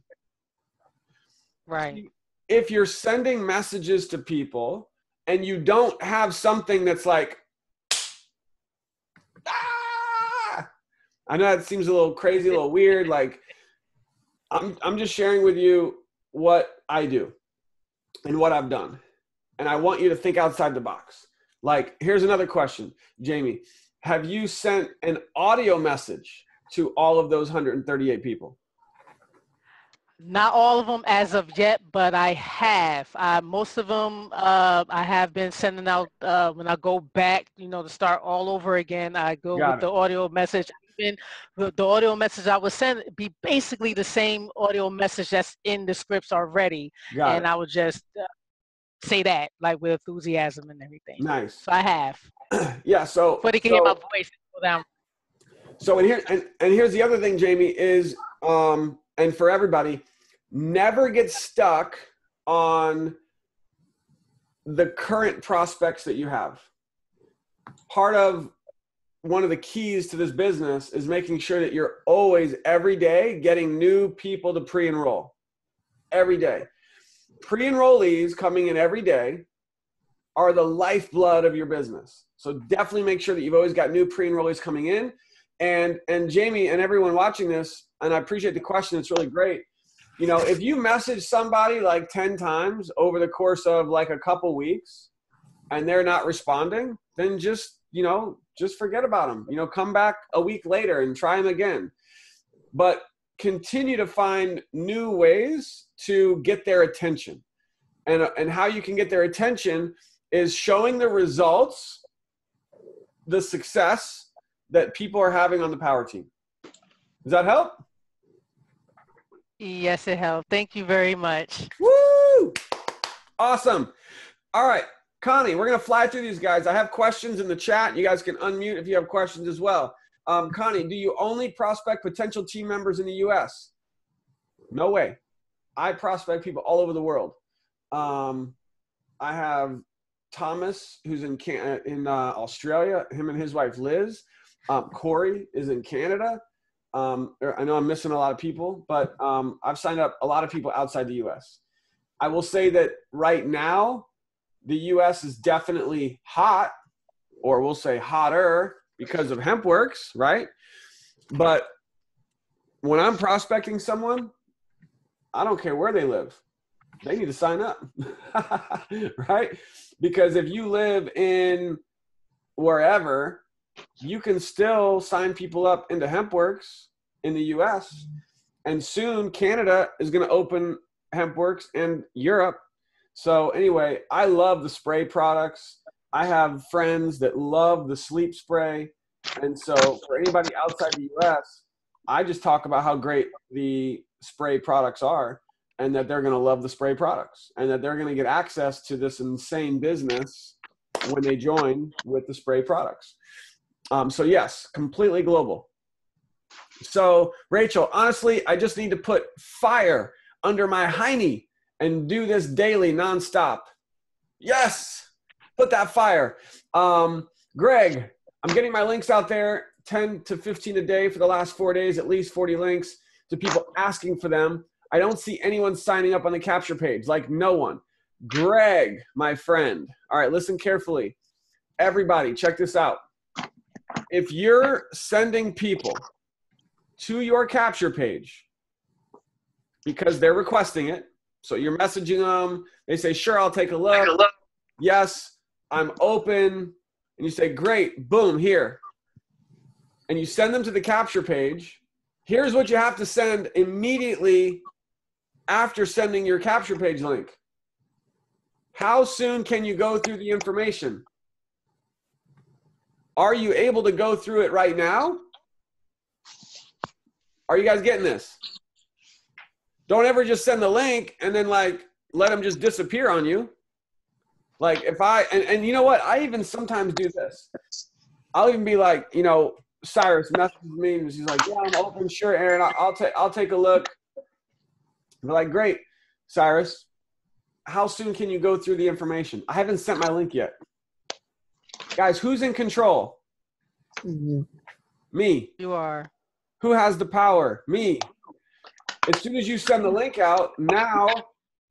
G: Right.
A: If you're sending messages to people and you don't have something that's like, ah! I know that seems a little crazy, a little weird. Like, I'm just sharing with you what I do and what I've done. And I want you to think outside the box. Like, here's another question, Jamie. Have you sent an audio message to all of those 138 people?
G: Not all of them as of yet, but I have. Most of them I have been sending out when I go back, you know, to start all over again. I go with the audio message. Even the audio message I would send be basically the same audio message that's in the scripts already. And I would just say that, like, with enthusiasm and everything.
A: Nice.
G: So I have.
A: Yeah. So.
G: But they can hear my voice and go down.
A: So here's the other thing, Jamie, is and for everybody, never get stuck on the current prospects that you have. Part of one of the keys to this business is making sure that you're always, every day, getting new people to pre-enroll. Every day. Pre-enrollees coming in every day are the lifeblood of your business. So definitely make sure that you've always got new pre-enrollees coming in. And Jamie and everyone watching this, and I appreciate the question, it's really great. You know, if you message somebody like 10 times over the course of like a couple weeks and they're not responding, then just forget about them. You know, come back a week later and try them again. But continue to find new ways to get their attention. And how you can get their attention is showing the results, the success that people are having on the Power Team. Does that help?
G: Yes, it helped. Thank you very much.
A: Woo! Awesome. All right, Connie, we're going to fly through these guys. I have questions in the chat. You guys can unmute if you have questions as well. Connie, do you only prospect potential team members in the U.S.? No way. I prospect people all over the world. I have Thomas, who's in Australia, him and his wife, Liz. Corey is in Canada. I know I'm missing a lot of people, but I've signed up a lot of people outside the U.S. I will say that right now, the U.S. is definitely hot, or we'll say hotter, because of HempWorks, right? But when I'm prospecting someone, I don't care where they live. They need to sign up, right? Because if you live in wherever, you can still sign people up into HempWorks in the US. And soon Canada is going to open HempWorks and Europe. So anyway, I love the spray products. I have friends that love the sleep spray. And so for anybody outside the US, I just talk about how great the spray products are. and that they're going to love the spray products, and that they're going to get access to this insane business when they join with the spray products. So yes, completely global. So Rachel, honestly, I just need to put fire under my hiney and do this daily nonstop. Yes, put that fire. Greg, I'm getting my links out there, 10 to 15 a day for the last 4 days, at least 40 links to people asking for them. I don't see anyone signing up on the capture page, like no one. Greg, my friend. All right, listen carefully. Everybody, check this out. If you're sending people to your capture page because they're requesting it, so you're messaging them, they say, sure, I'll take a look. Yes, I'm open. And you say, great, boom, here. And you send them to the capture page. Here's what you have to send immediately after sending your capture page link. How soon can you go through the information? Are you able to go through it right now? Are you guys getting this? Don't ever just send the link and then like let them just disappear on you. Like if and you know what? I even sometimes do this. I'll even be like, you know, Cyrus messages me and she's like, yeah, I'm open, sure, Aaron, I'll take a look. They're like, great, Cyrus, how soon can you go through the information? I haven't sent my link yet. Guys, who's in control? Me.
G: You are.
A: Who has the power? Me. As soon as you send the link out, now,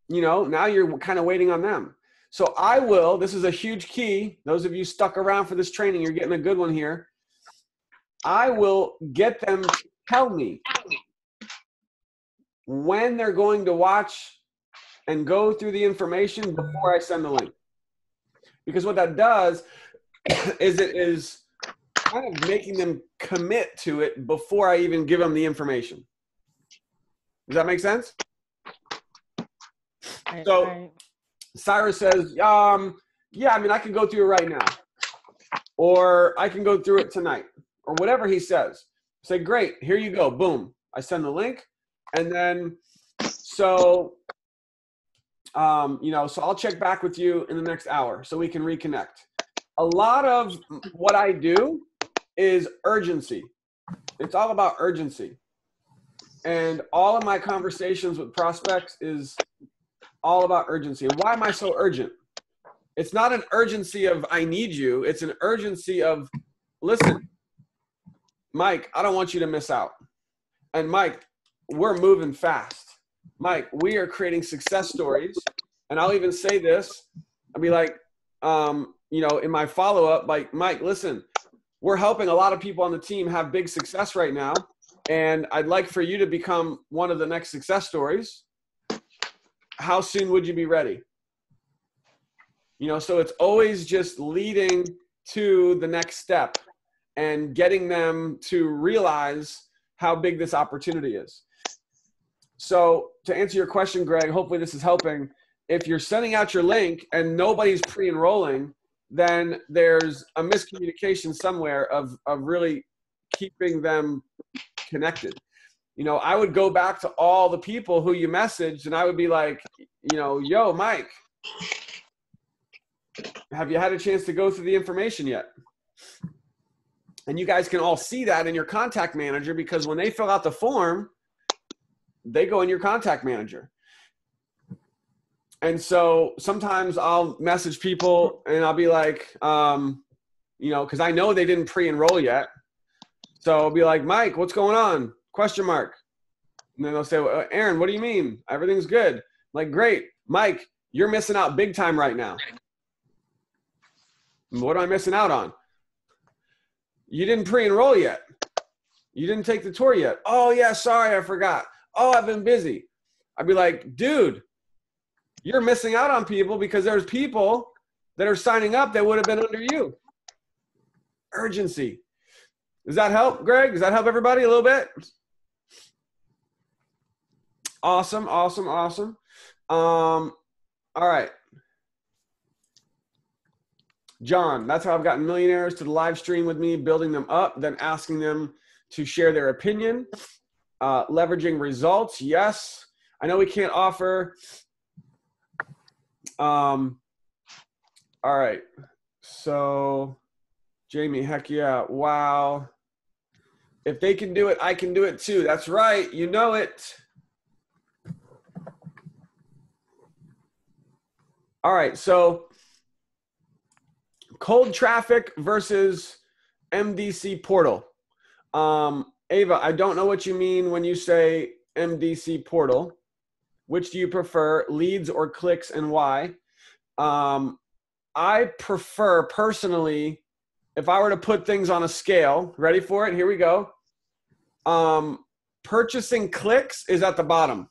A: you know, now you're kind of waiting on them. So I will, this is a huge key. Those of you stuck around for this training, you're getting a good one here. I will get them to tell me when they're going to watch and go through the information before I send the link. Because what that does is it is kind of making them commit to it before I even give them the information. Does that make sense? So Cyrus says, yeah, I mean, I can go through it right now. Or I can go through it tonight. Or whatever he says. Say, great, here you go. Boom. I send the link. And then, so, you know, so I'll check back with you in the next hour so we can reconnect. A lot of what I do is urgency. It's all about urgency. And all of my conversations with prospects is all about urgency. And why am I so urgent? It's not an urgency of I need you. It's an urgency of, listen, Mike, I don't want you to miss out. And Mike, we're moving fast. Mike, we are creating success stories. And I'll even say this. I'll be like, you know, in my follow-up, like, Mike, listen, we're helping a lot of people on the team have big success right now. And I'd like for you to become one of the next success stories. How soon would you be ready? You know, so it's always just leading to the next step and getting them to realize how big this opportunity is. So to answer your question, Greg, hopefully this is helping. If you're sending out your link and nobody's pre-enrolling, then there's a miscommunication somewhere of really keeping them connected. You know, I would go back to all the people who you messaged and I would be like, you know, yo, Mike, have you had a chance to go through the information yet? And you guys can all see that in your contact manager because when they fill out the form, they go in your contact manager. And so sometimes I'll message people and I'll be like, you know, because I know they didn't pre-enroll yet. So I'll be like, Mike, what's going on? Question mark. And then they'll say, well, Aaron, what do you mean? Everything's good. I'm like, great. Mike, you're missing out big time right now. What am I missing out on? You didn't pre-enroll yet. You didn't take the tour yet. Oh, yeah, sorry, I forgot. Oh, I've been busy. I'd be like, dude, you're missing out on people because there's people that are signing up that would have been under you. Urgency. Does that help, Greg? Does that help everybody a little bit? Awesome, awesome, awesome. All right. John, that's how I've gotten millionaires to the live stream with me, building them up, then asking them to share their opinion, leveraging results. Yes. I know we can't offer. All right. So, Jamie, heck yeah. Wow. If they can do it, I can do it too. That's right. You know it. All right. So, cold traffic versus MDC portal. Ava, I don't know what you mean when you say MDC portal. Which do you prefer, leads or clicks, and why? I prefer personally, if I were to put things on a scale, ready for it? Here we go. Purchasing clicks is at the bottom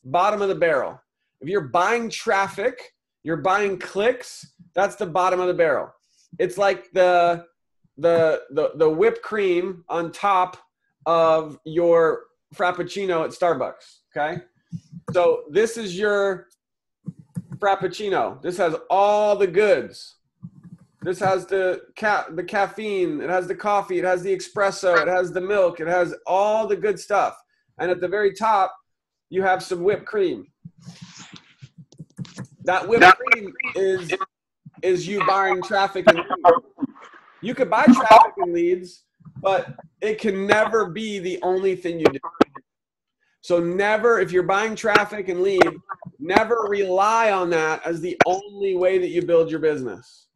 A: of the barrel. If you're buying traffic, you're buying clicks, that's the bottom of the barrel. It's like the whipped cream on top of your Frappuccino at Starbucks, okay? So this is your Frappuccino. This has all the goods. This has the caffeine. It has the coffee. It has the espresso. It has the milk. It has all the good stuff. And at the very top, you have some whipped cream. That whipped cream is you buying traffic and leads. You could buy traffic and leads, but it can never be the only thing you do. So never, if you're buying traffic and lead, never rely on that as the only way that you build your business.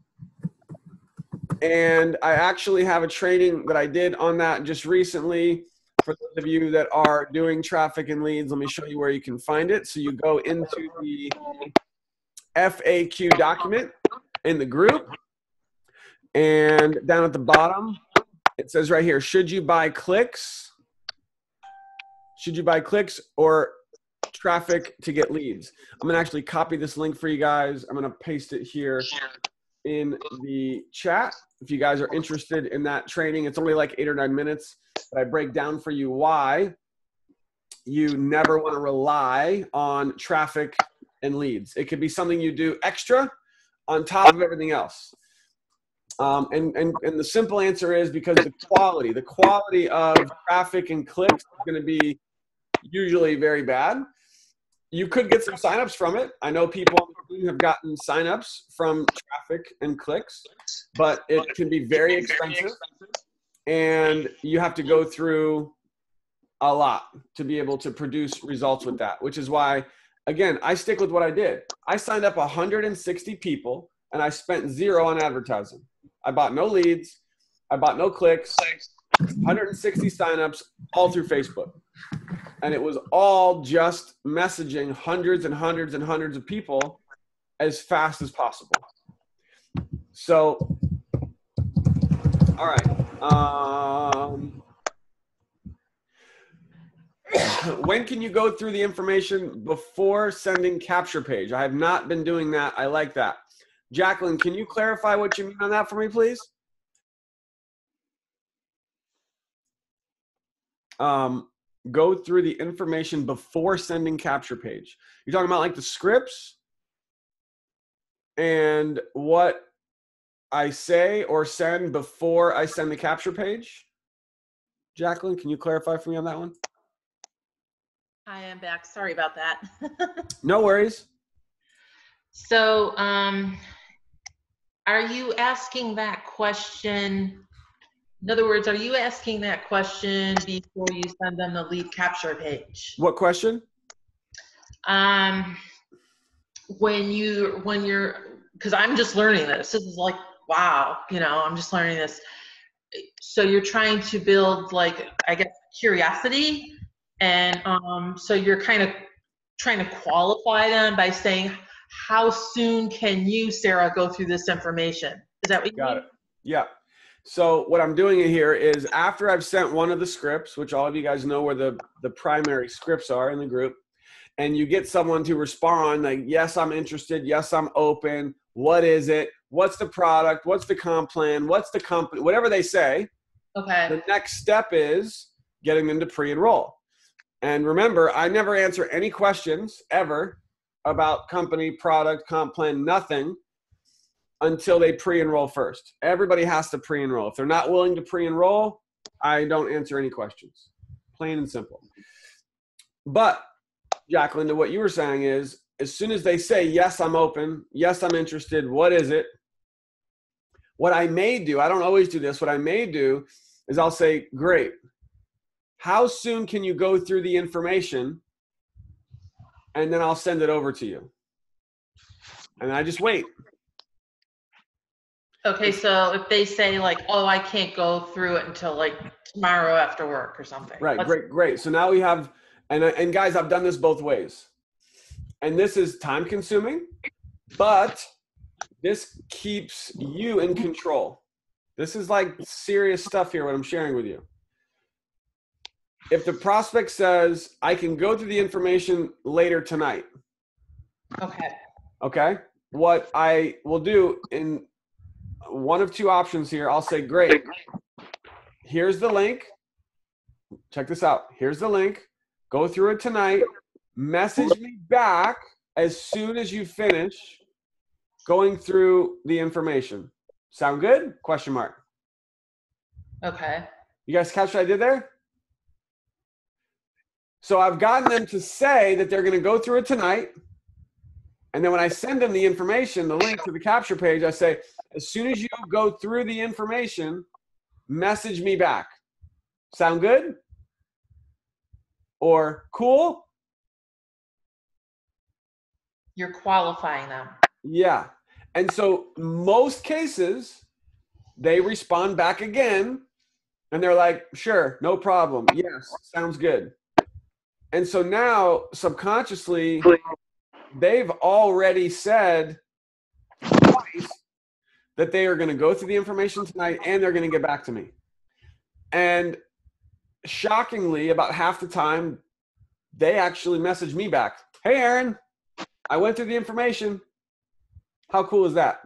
A: And I actually have a training that I did on that just recently for those of you that are doing traffic and leads. Let me show you where you can find it. So you go into the FAQ document in the group, and down at the bottom, it says right here, should you buy clicks? Should you buy clicks or traffic to get leads? I'm going to actually copy this link for you guys. I'm going to paste it here in the chat. If you guys are interested in that training, it's only like 8 or 9 minutes, but I break down for you why you never want to rely on traffic and leads. It could be something you do extra on top of everything else. And the simple answer is because the quality of traffic and clicks is going to be usually very bad. You could get some signups from it. I know people on the team have gotten signups from traffic and clicks, but it can be very expensive, and you have to go through a lot to be able to produce results with that, which is why, again, I stick with what I did. I signed up 160 people, and I spent 0 on advertising. I bought no leads. I bought no clicks, 160 signups all through Facebook. And it was all just messaging hundreds and hundreds and hundreds of people as fast as possible. So, all right. When can you go through the information before sending capture page? I have not been doing that. I like that. Jacqueline, can you clarify what you mean on that for me, please? Go through the information before sending capture page. You're talking about like the scripts and what I say or send before I send the capture page? Jacqueline, can you clarify for me on that one?
H: I am back. Sorry about that.
A: No worries.
H: So, are you asking that question? In other words, are you asking that question before you send them the lead capture page?
A: What question?
H: When you're, because I'm just learning this. This is like, wow, you know, I'm just learning this. So you're trying to build, like, I guess, curiosity. And so you're kind of trying to qualify them by saying, how soon can you, Sarah, go through this information? Is that what you mean?
A: Got it. Yeah. So what I'm doing here is after I've sent one of the scripts, which all of you guys know where the primary scripts are in the group, and you get someone to respond like, yes, I'm interested. Yes, I'm open. What is it? What's the product? What's the comp plan? What's the company? Whatever they say. Okay. The next step is getting them to pre-enroll. And remember, I never answer any questions ever about company, product, comp plan, nothing until they pre-enroll first. Everybody has to pre-enroll. If they're not willing to pre-enroll, I don't answer any questions. Plain and simple. But Jacqueline, to what you were saying is, as soon as they say, yes, I'm open, yes, I'm interested, what is it? What I may do, I don't always do this, what I may do is I'll say, great. How soon can you go through the information? And then I'll send it over to you. And I just wait.
H: Okay, so if they say like, oh, I can't go through it until like tomorrow after work or something.
A: Right, great. So now we have, and guys, I've done this both ways. And this is time consuming, but this keeps you in control. This is like serious stuff here, what I'm sharing with you. If the prospect says, I can go through the information later tonight. Okay. What I will do in one of two options here, I'll say, great. Here's the link. Check this out. Here's the link. Go through it tonight. Message me back as soon as you finish going through the information. Sound good? Question mark.
H: Okay.
A: You guys catch what I did there? So I've gotten them to say that they're going to go through it tonight. And then when I send them the information, the link to the capture page, I say, as soon as you go through the information, message me back. Sound good? Or cool?
H: You're qualifying them.
A: Yeah. And so most cases, they respond back again and they're like, sure, no problem. Yes, sounds good. And so now subconsciously, they've already said twice that they are going to go through the information tonight and they're going to get back to me. And shockingly, about half the time, they actually message me back. Hey, Aaron, I went through the information. How cool is that?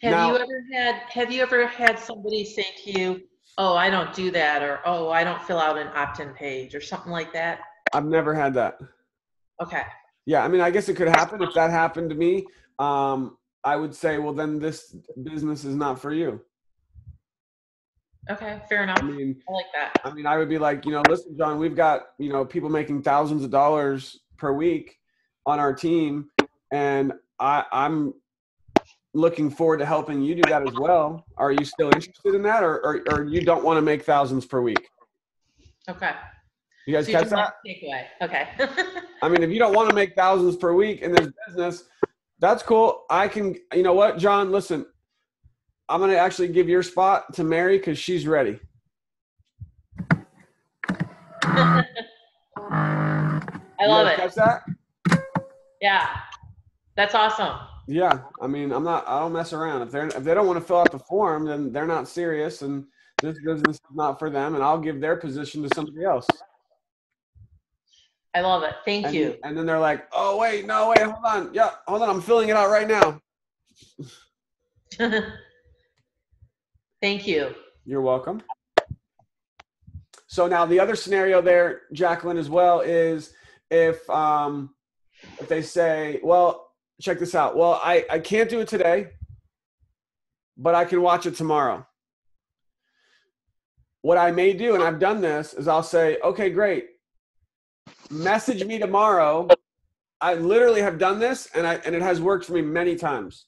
H: Have you ever had somebody say to you, oh, I don't do that, or oh, I don't fill out an opt-in page or something like that?
A: I've never had that.
H: Okay.
A: Yeah, I mean, I guess it could happen. If that happened to me, I would say, well, then this business is not for you.
H: Okay, fair enough. I like that.
A: I mean, I would be like, listen, John, we've got, people making thousands of dollars per week on our team, and I'm looking forward to helping you do that as well. Are you still interested in that, or you don't want to make thousands per week?
H: Okay.
A: You guys catch that?
H: Takeaway. Okay.
A: I mean, if you don't want to make thousands per week in this business, that's cool. I can, you know what, John, listen, I'm going to actually give your spot to Mary because she's ready.
H: I love it.
A: Catch that?
H: Yeah. That's awesome.
A: Yeah. I mean, I don't mess around. If they don't want to fill out the form, then they're not serious and this business is not for them, and I'll give their position to somebody else.
H: I love it. Thank you.
A: And then they're like, oh, wait, hold on. Yeah, hold on. I'm filling it out right now.
H: Thank you.
A: You're welcome. So now the other scenario there, Jacqueline, as well, is if they say, well, check this out. Well, I can't do it today, but I can watch it tomorrow. What I may do, and I've done this, is I'll say, okay, great. Message me tomorrow. I literally have done this, and it has worked for me many times.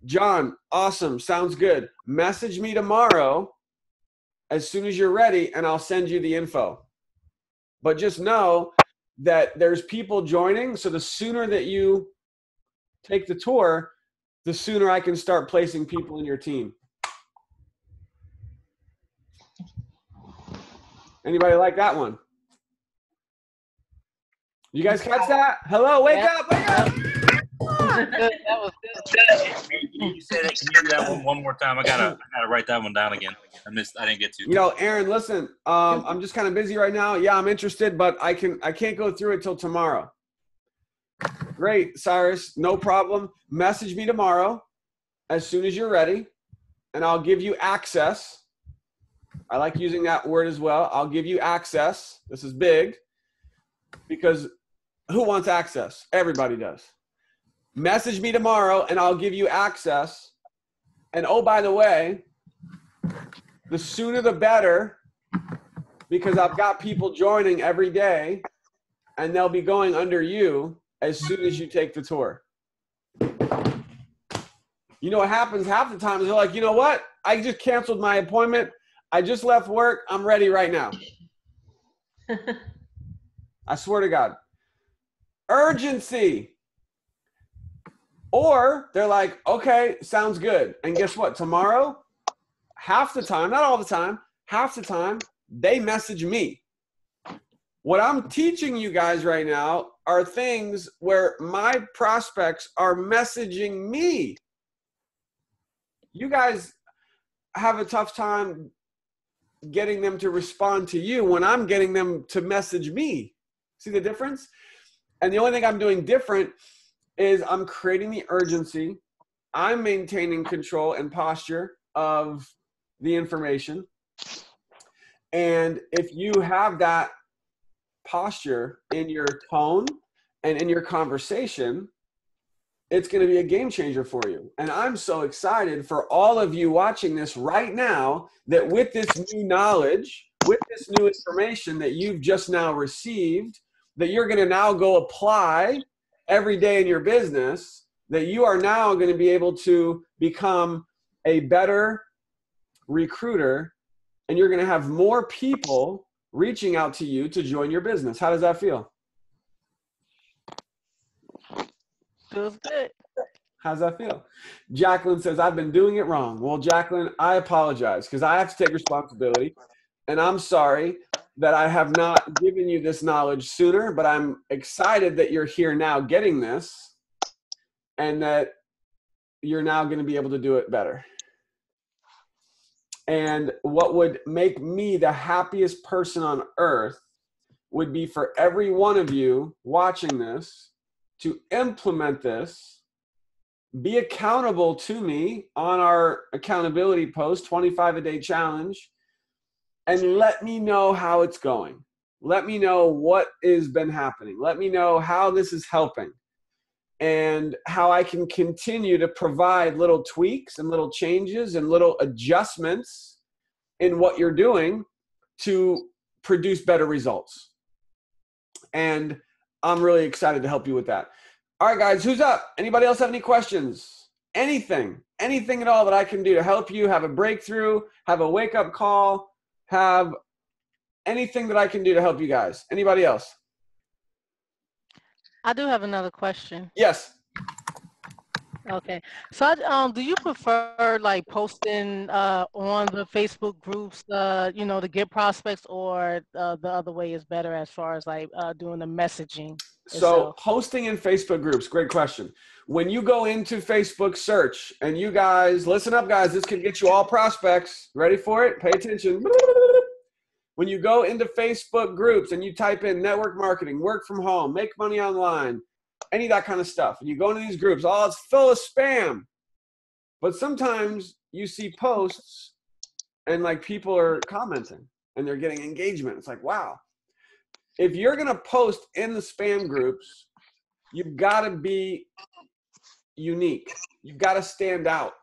A: John, awesome, sounds good. Message me tomorrow as soon as you're ready, and I'll send you the info. But just know that there's people joining, so the sooner that you take the tour, the sooner I can start placing people in your team. Anybody like that one? You guys catch that? Hello, wake up, wake up.
C: That was good.
I: Can you say that? Can you do that one more time? I gotta write that one down again. I didn't get to.
A: Aaron, listen. I'm just kind of busy right now. Yeah, I'm interested, but I can't go through it till tomorrow. Great, Cyrus, no problem. Message me tomorrow as soon as you're ready, and I'll give you access. I like using that word as well. I'll give you access. This is big because who wants access? Everybody does. Message me tomorrow and I'll give you access. And oh, by the way, the sooner the better, because I've got people joining every day, and they'll be going under you as soon as you take the tour. You know what happens half the time is they're like, you know what? I just canceled my appointment. I just left work. I'm ready right now. I swear to God. Urgency. Or they're like, okay, sounds good. And guess what? Tomorrow, half the time, not all the time, half the time, they message me. What I'm teaching you guys right now are things where my prospects are messaging me. You guys have a tough time getting them to respond to you when I'm getting them to message me. See the difference? And the only thing I'm doing different is I'm creating the urgency. I'm maintaining control and posture of the information. And if you have that posture in your tone and in your conversation, it's going to be a game changer for you. And I'm so excited for all of you watching this right now that with this new knowledge, with this new information that you've just now received, that you're going to now go apply every day in your business, that you are now going to be able to become a better recruiter, and you're going to have more people reaching out to you to join your business. How does that feel?
G: Feels good.
A: How's that feel? Jacqueline says, I've been doing it wrong. Well, Jacqueline, I apologize because I have to take responsibility, and I'm sorry that I have not given you this knowledge sooner, but I'm excited that you're here now getting this and that you're now going to be able to do it better. And what would make me the happiest person on earth would be for every one of you watching this to implement this, be accountable to me on our accountability post, 25 a day challenge, and let me know how it's going. Let me know what has been happening. Let me know how this is helping and how I can continue to provide little tweaks and little changes and little adjustments in what you're doing to produce better results. And I'm really excited to help you with that. All right, guys, who's up? Anybody else have any questions? Anything at all that I can do to help you have a breakthrough, have a wake-up call, have anything that I can do to help you guys? Anybody else?
G: I do have another question.
A: Yes.
G: Okay. So do you prefer like posting on the Facebook groups, to get prospects, or the other way is better as far as like doing the messaging
A: So
G: itself?
A: posting in Facebook groups, great question. When you go into Facebook search, and you guys, listen up guys, this can get you all prospects. Ready for it? Pay attention. When you go into Facebook groups and you type in network marketing, work from home, make money online, any of that kind of stuff, and you go into these groups, oh, it's full of spam. But sometimes you see posts and like people are commenting and they're getting engagement. It's like, wow. If you're going to post in the spam groups, you've got to be unique. You've got to stand out.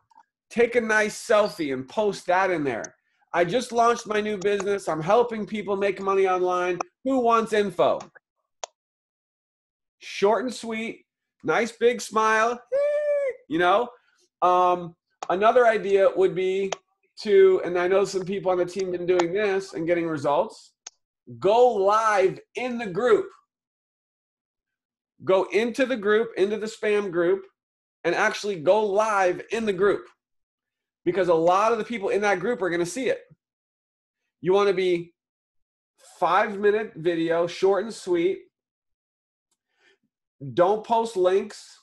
A: Take a nice selfie and post that in there. I just launched my new business. I'm helping people make money online. Who wants info? Short and sweet, nice big smile, Another idea would be to, and I know some people on the team have been doing this and getting results, go live in the group. Go into the group, into the spam group, and actually go live in the group. Because a lot of the people in that group are going to see it. You want to be 5-minute video, short and sweet. Don't post links,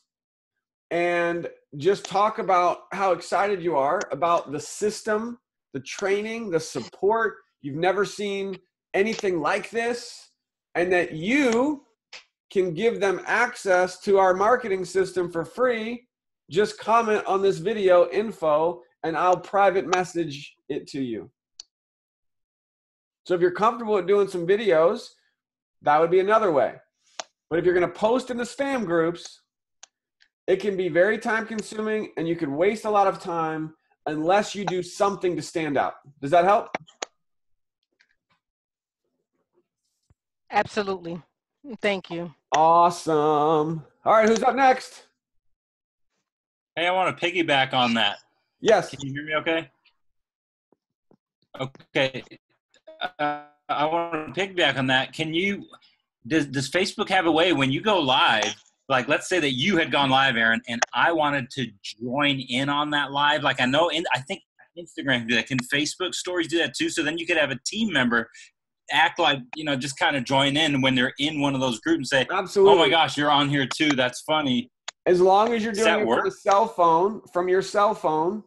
A: and just talk about how excited you are about the system, the training, the support. You've never seen anything like this, and that you can give them access to our marketing system for free. Just comment on this video info and I'll private message it to you. So if you're comfortable with doing some videos, that would be another way. But if you're going to post in the spam groups, it can be very time consuming and you can waste a lot of time unless you do something to stand out. Does that help?
G: Absolutely. Thank you.
A: Awesome. All right, who's up next?
I: Hey, I want to piggyback on that.
A: Yes.
I: Can you hear me okay? Okay. I want to piggyback on that. Does Facebook have a way when you go live, like let's say that you had gone live, Aaron, and I wanted to join in on that live? Like I think Instagram can do that. Can Facebook stories do that too? So then you could have a team member act like, just kind of join in when they're in one of those groups and say,
A: Absolutely.
I: oh my gosh, you're on here too. That's funny.
A: As long as you're
I: Does
A: doing
I: that
A: it
I: work?
A: from your cell phone,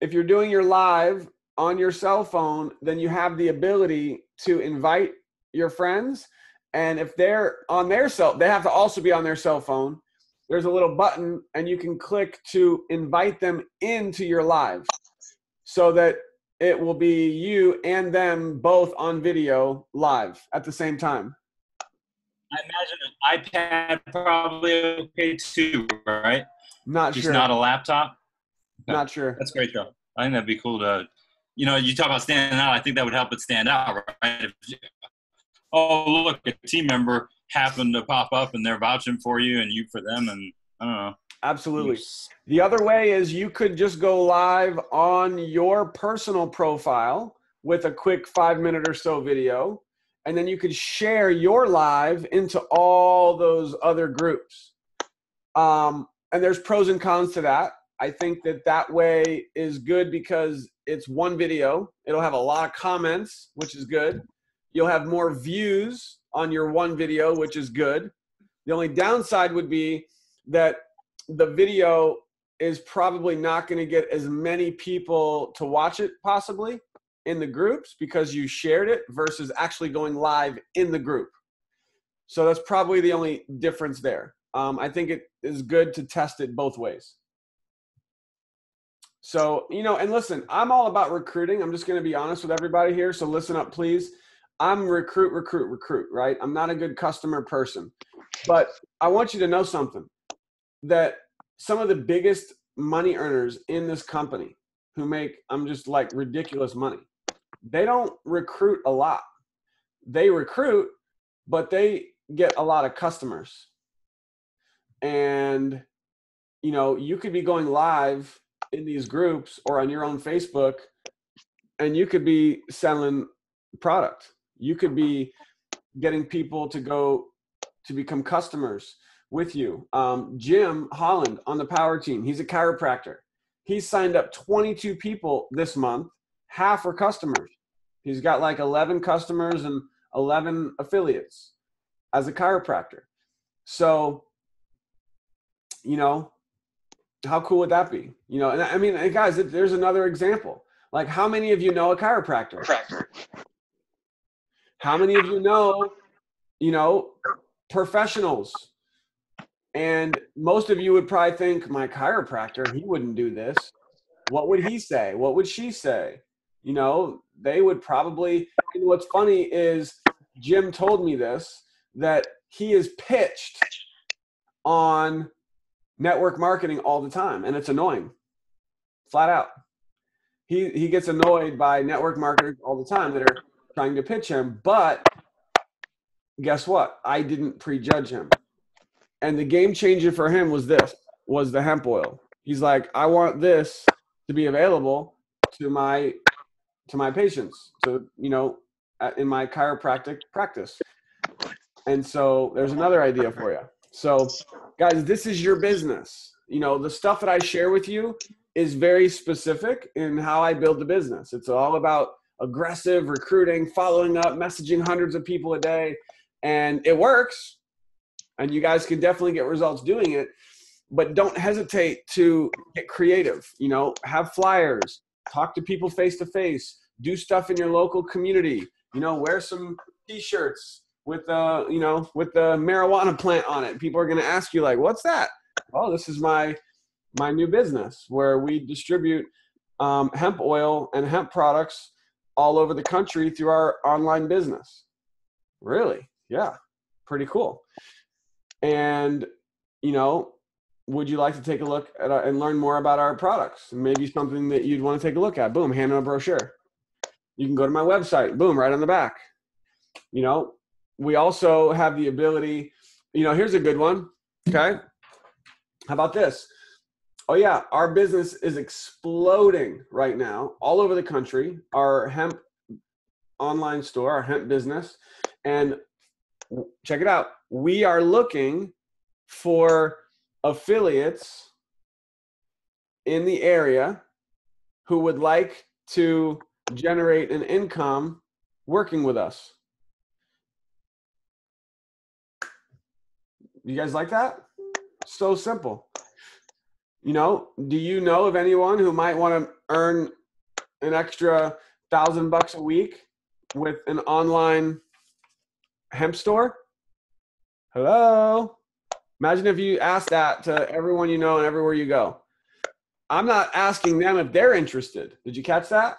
A: if you're doing your live on your cell phone, then you have the ability to invite your friends. And if they're on their they have to also be on their cell phone. There's a little button and you can click to invite them into your live so that it will be you and them both on video live at the same time.
I: I imagine an iPad probably okay too, right?
A: Not
I: Just
A: sure.
I: not a laptop? Okay.
A: Not sure.
I: That's great though. I think that'd be cool to, you talk about standing out. I think that would help it stand out, right? Oh, look, a team member happened to pop up and they're vouching for you and you for them, and I don't know.
A: Absolutely. The other way is you could just go live on your personal profile with a quick 5-minute or so video, and then you could share your live into all those other groups. And there's pros and cons to that. I think that way is good because it's one video. It'll have a lot of comments, which is good. You'll have more views on your one video, which is good. The only downside would be that the video is probably not going to get as many people to watch it possibly in the groups because you shared it versus actually going live in the group. So that's probably the only difference there. I think it is good to test it both ways. So, and listen, I'm all about recruiting. I'm just going to be honest with everybody here. So listen up, please. I'm recruit, right? I'm not a good customer person, but I want you to know something, that some of the biggest money earners in this company who make, I'm just like ridiculous money, they don't recruit a lot. They recruit, but they get a lot of customers. And, you could be going live in these groups or on your own Facebook, and you could be selling product. You could be getting people to become customers with you. Jim Holland on the power team, he's a chiropractor. He's signed up 22 people this month. Half are customers. He's got like 11 customers and 11 affiliates as a chiropractor. So, how cool would that be? And I mean, guys, there's another example. Like, how many of you know a chiropractor? How many of you know, professionals? And most of you would probably think, my chiropractor, he wouldn't do this. What would he say? What would she say? They would probably, and what's funny is Jim told me this, that he is pitched on network marketing all the time, and it's annoying, flat out. He gets annoyed by network marketers all the time that are trying to pitch him, but guess what? I didn't prejudge him. And the game changer for him was the hemp oil. He's like, I want this to be available to my patients, in my chiropractic practice. And so there's another idea for you. So guys, this is your business. The stuff that I share with you is very specific in how I build the business. It's all about aggressive recruiting, following up, messaging hundreds of people a day, and it works. And you guys can definitely get results doing it, but don't hesitate to get creative. Have flyers, talk to people face to face, do stuff in your local community, wear some t-shirts with with the marijuana plant on it. People are going to ask you like, what's that? Oh, this is my new business where we distribute hemp oil and hemp products all over the country through our online business. Really? Yeah. Pretty cool. And, would you like to take a look at and learn more about our products? Maybe something that you'd want to take a look at. Boom, hand in a brochure. You can go to my website. Boom, right on the back. we also have the ability, here's a good one. Okay. How about this? Oh yeah. Our business is exploding right now all over the country. Our hemp online store, our hemp business. And check it out. We are looking for affiliates in the area who would like to generate an income working with us. You guys like that? So simple. Do you know of anyone who might want to earn an extra $1,000 a week with an online hemp store? Hello? Imagine if you asked that to everyone you know and everywhere you go. I'm not asking them if they're interested. Did you catch that?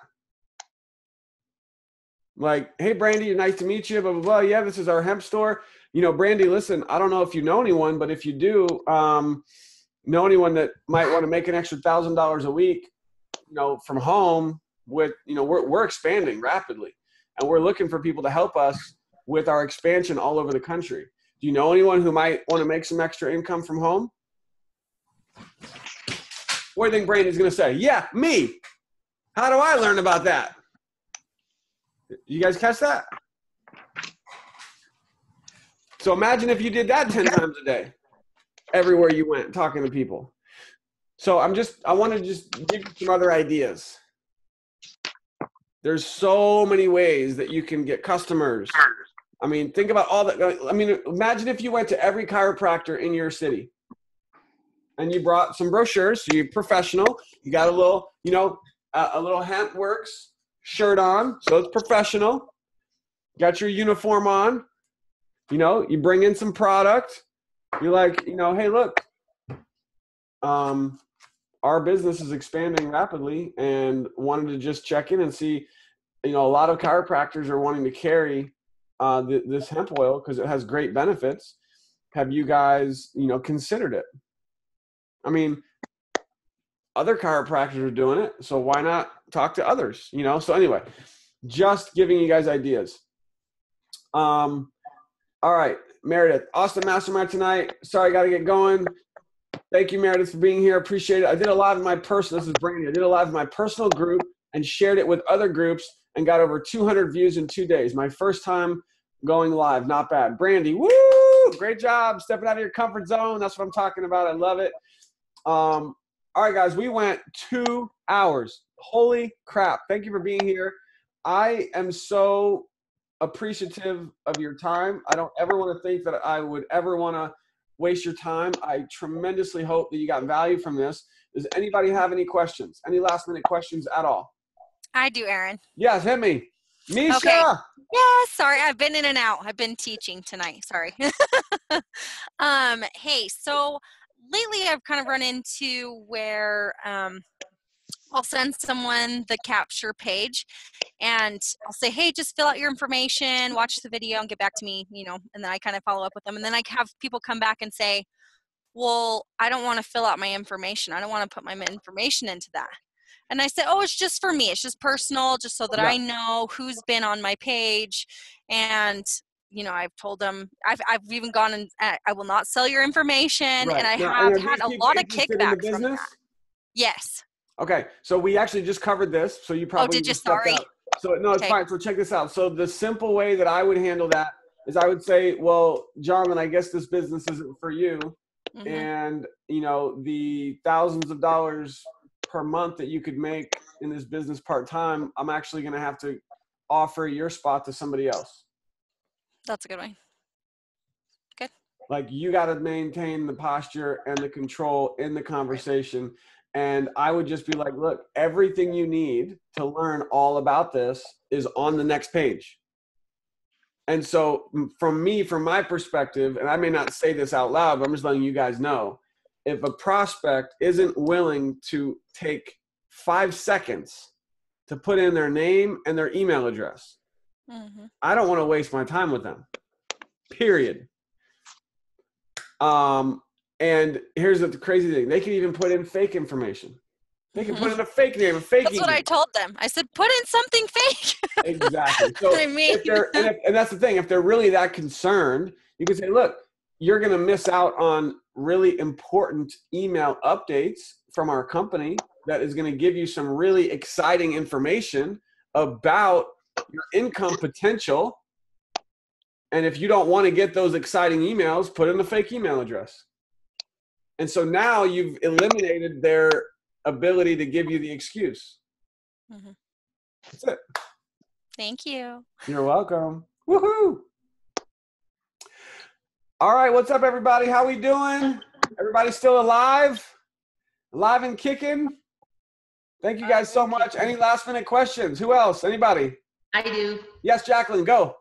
A: Like, hey, Brandy, nice to meet you, blah, blah, blah. Yeah, this is our hemp store. Brandy, listen, I don't know if you know anyone, but if you do know anyone that might want to make an extra $1,000 a week, from home with, we're expanding rapidly and we're looking for people to help us with our expansion all over the country. Do you know anyone who might want to make some extra income from home? What do you think Brandy's going to say? Yeah, me. How do I learn about that? You guys catch that? So imagine if you did that 10 times a day, everywhere you went, talking to people. So I want to just give you some other ideas. There's so many ways that you can get customers. I mean, think about all that. I mean, imagine if you went to every chiropractor in your city and you brought some brochures. So you're professional. You got a little, a little Hemp Works shirt on. So it's professional. Got your uniform on. You bring in some product. You're like, hey, look, our business is expanding rapidly and wanted to just check in and see, a lot of chiropractors are wanting to carry this hemp oil because it has great benefits. Have you guys, considered it? I mean, other chiropractors are doing it, so why not talk to others, So anyway, just giving you guys ideas. All right, Meredith, awesome mastermind tonight. Sorry, I got to get going. Thank you, Meredith, for being here. Appreciate it. I did a live in my personal, this is Brandy. I did a live in my personal group and shared it with other groups and got over 200 views in 2 days. My first time going live. Not bad. Brandy, woo! Great job. Stepping out of your comfort zone. That's what I'm talking about. I love it. All right, guys, we went 2 hours. Holy crap. Thank you for being here. I am so appreciative of your time. I don't ever want to think that I would ever want to waste your time. I tremendously hope that you got value from this. Does anybody have any questions? Any last minute questions at all?
J: I do, Aaron.
A: Yes, hit me. Misha!
J: Okay. Yeah, sorry, I've been in and out. I've been teaching tonight. Sorry. Hey, so lately I've kind of run into where I'll send someone the capture page and I'll say, hey, just fill out your information, watch the video and get back to me, and then I kind of follow up with them. And then I have people come back and say, well, I don't want to fill out my information. I don't want to put my information into that. And I said, oh, it's just for me. It's just personal, just so that I know who's been on my page. And, I've told them, I've even gone and I will not sell your information.
A: Right.
J: And I have had a lot of kickback from that. Yes.
A: Okay. So we actually just covered this. So you probably
J: did you? Sorry.
A: Out. So no, it's fine. So check this out. So the simple way that I would handle that is I would say, well, John, then I guess this business isn't for you. Mm-hmm. And, the thousands of dollars per month that you could make in this business part-time, I'm actually going to have to offer your spot to somebody else.
J: That's a good way. Good.
A: Like you got to maintain the posture and the control in the conversation. And I would just be like, look, everything you need to learn all about this is on the next page. And so from my perspective, and I may not say this out loud, but I'm just letting you guys know, if a prospect isn't willing to take 5 seconds to put in their name and their email address, I don't want to waste my time with them, period. And here's the crazy thing. They can even put in fake information. They can put in a fake name, a fake
J: That's what
A: email.
J: I told them. I said, put in something fake.
A: Exactly. So
J: I mean,
A: and that's the thing. If they're really that concerned, you can say, look, you're going to miss out on really important email updates from our company that is going to give you some really exciting information about your income potential. And if you don't want to get those exciting emails, put in a fake email address. And so now you've eliminated their ability to give you the excuse.
J: Mhm.
A: That's it.
J: Thank you.
A: You're welcome. Woohoo! All right, what's up, everybody? How we doing? Everybody still alive? Alive and kicking? Thank you guys so much. Any last minute questions? Who else? Anybody?
H: I do.
A: Yes, Jacqueline, go.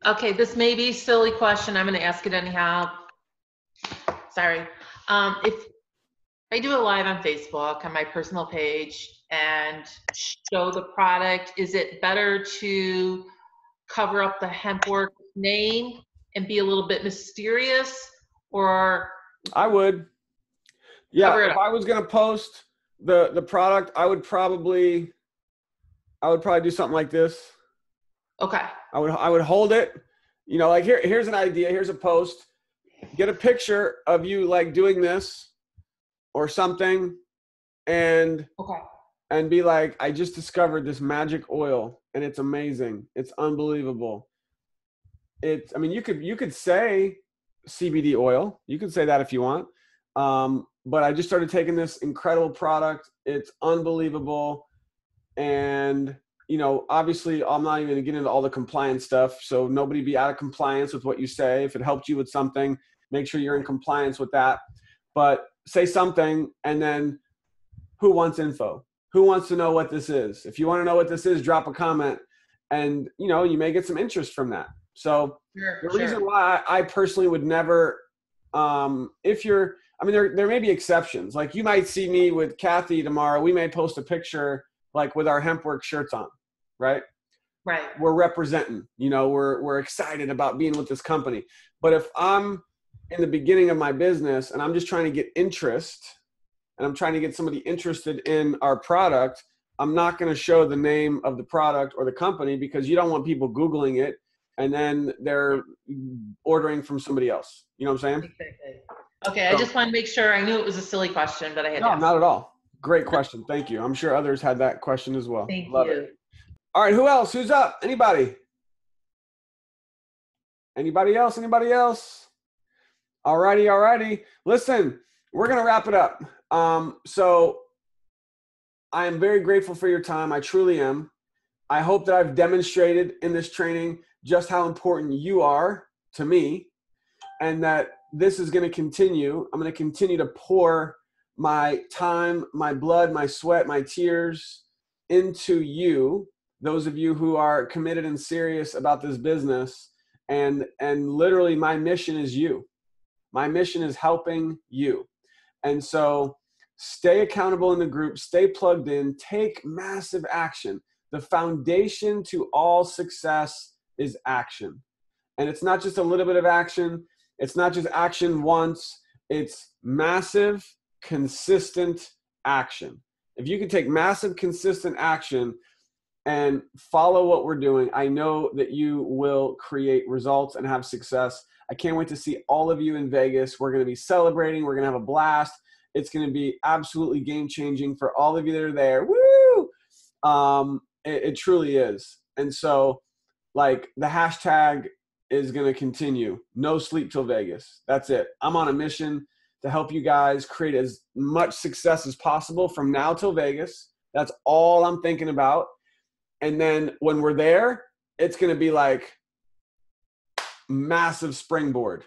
H: Okay, this may be a silly question. I'm going to ask it anyhow. Sorry. If I do a live on Facebook on my personal page and show the product, is it better to cover up the hempwork name and be a little bit mysterious, or
A: I would. Yeah,
H: cover it
A: if
H: up?
A: I was going to post the product, I would probably do something like this.
H: Okay.
A: I would hold it. You know, like here's an idea. Here's a post. Get a picture of you like doing this or something, and be like, I just discovered this magic oil and it's amazing. It's unbelievable. I mean, you could say CBD oil. You could say that if you want. But I just started taking this incredible product. It's unbelievable. And, you know, obviously I'm not even going to get into all the compliance stuff. So nobody be out of compliance with what you say. If it helped you with something, make sure you're in compliance with that. But say something, and then who wants info? Who wants to know what this is? If you want to know what this is, drop a comment, and, you know, you may get some interest from that. So the reason why I personally would never, there may be exceptions. Like you might see me with Kathy tomorrow. We may post a picture like with our hempwork shirts on, right?
H: Right.
A: We're representing, you know, we're excited about being with this company. But if I'm in the beginning of my business and I'm just trying to get interest and I'm trying to get somebody interested in our product, I'm not going to show the name of the product or the company, because you don't want people Googling it and then they're ordering from somebody else. You know what I'm saying?
H: Okay, I just want to make sure. I knew it was a silly question, but I had to
A: No,
H: ask.
A: not at all. Great question. Thank you. I'm sure others had that question as well.
H: Thank
A: Love
H: you.
A: it. All right, who else? Who's up? Anybody? Anybody else? Anybody else? All righty. Listen, we're going to wrap it up. So I am very grateful for your time. I truly am. I hope that I've demonstrated in this training just how important you are to me, and that this is going to continue. I'm going to continue to pour my time, my blood, my sweat, my tears into you, those of you who are committed and serious about this business. And literally my mission is you. My mission is helping you. And so stay accountable in the group, stay plugged in, take massive action. The foundation to all success is action. And it's not just a little bit of action. It's not just action once. It's massive, consistent action. If you can take massive, consistent action and follow what we're doing, I know that you will create results and have success. I can't wait to see all of you in Vegas. We're going to be celebrating. We're going to have a blast. It's going to be absolutely game-changing for all of you that are there. Woo! It truly is. And so, like, the hashtag is going to continue. No sleep till Vegas. That's it. I'm on a mission to help you guys create as much success as possible from now till Vegas. That's all I'm thinking about. And then when we're there, it's going to be like massive springboard.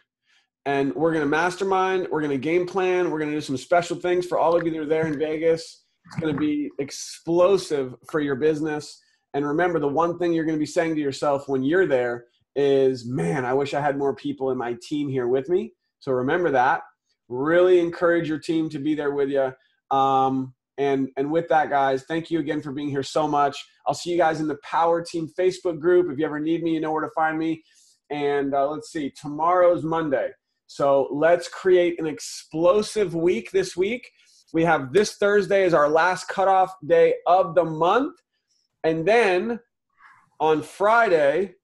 A: And we're going to mastermind. We're going to game plan. We're going to do some special things for all of you that are there in Vegas. It's going to be explosive for your business. And remember, the one thing you're going to be saying to yourself when you're there is, man, I wish I had more people in my team here with me. So remember that. Really encourage your team to be there with you. And with that, guys, thank you again for being here so much. I'll see you guys in the Power Team Facebook group. If you ever need me, you know where to find me. And let's see, tomorrow's Monday. So let's create an explosive week this week. We have this Thursday as our last cutoff day of the month. And then on Friday,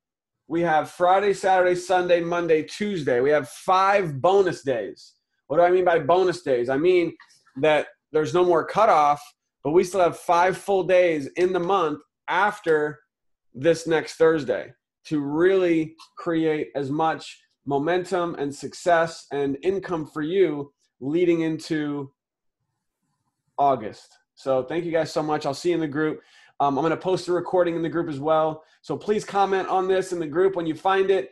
A: we have Friday, Saturday, Sunday, Monday, Tuesday. We have 5 bonus days. What do I mean by bonus days? I mean that there's no more cutoff, but we still have 5 full days in the month after this next Thursday to really create as much momentum and success and income for you leading into August. So thank you guys so much. I'll see you in the group. I'm going to post a recording in the group as well. So please comment on this in the group when you find it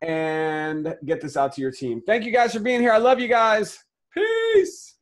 A: and get this out to your team. Thank you guys for being here. I love you guys. Peace.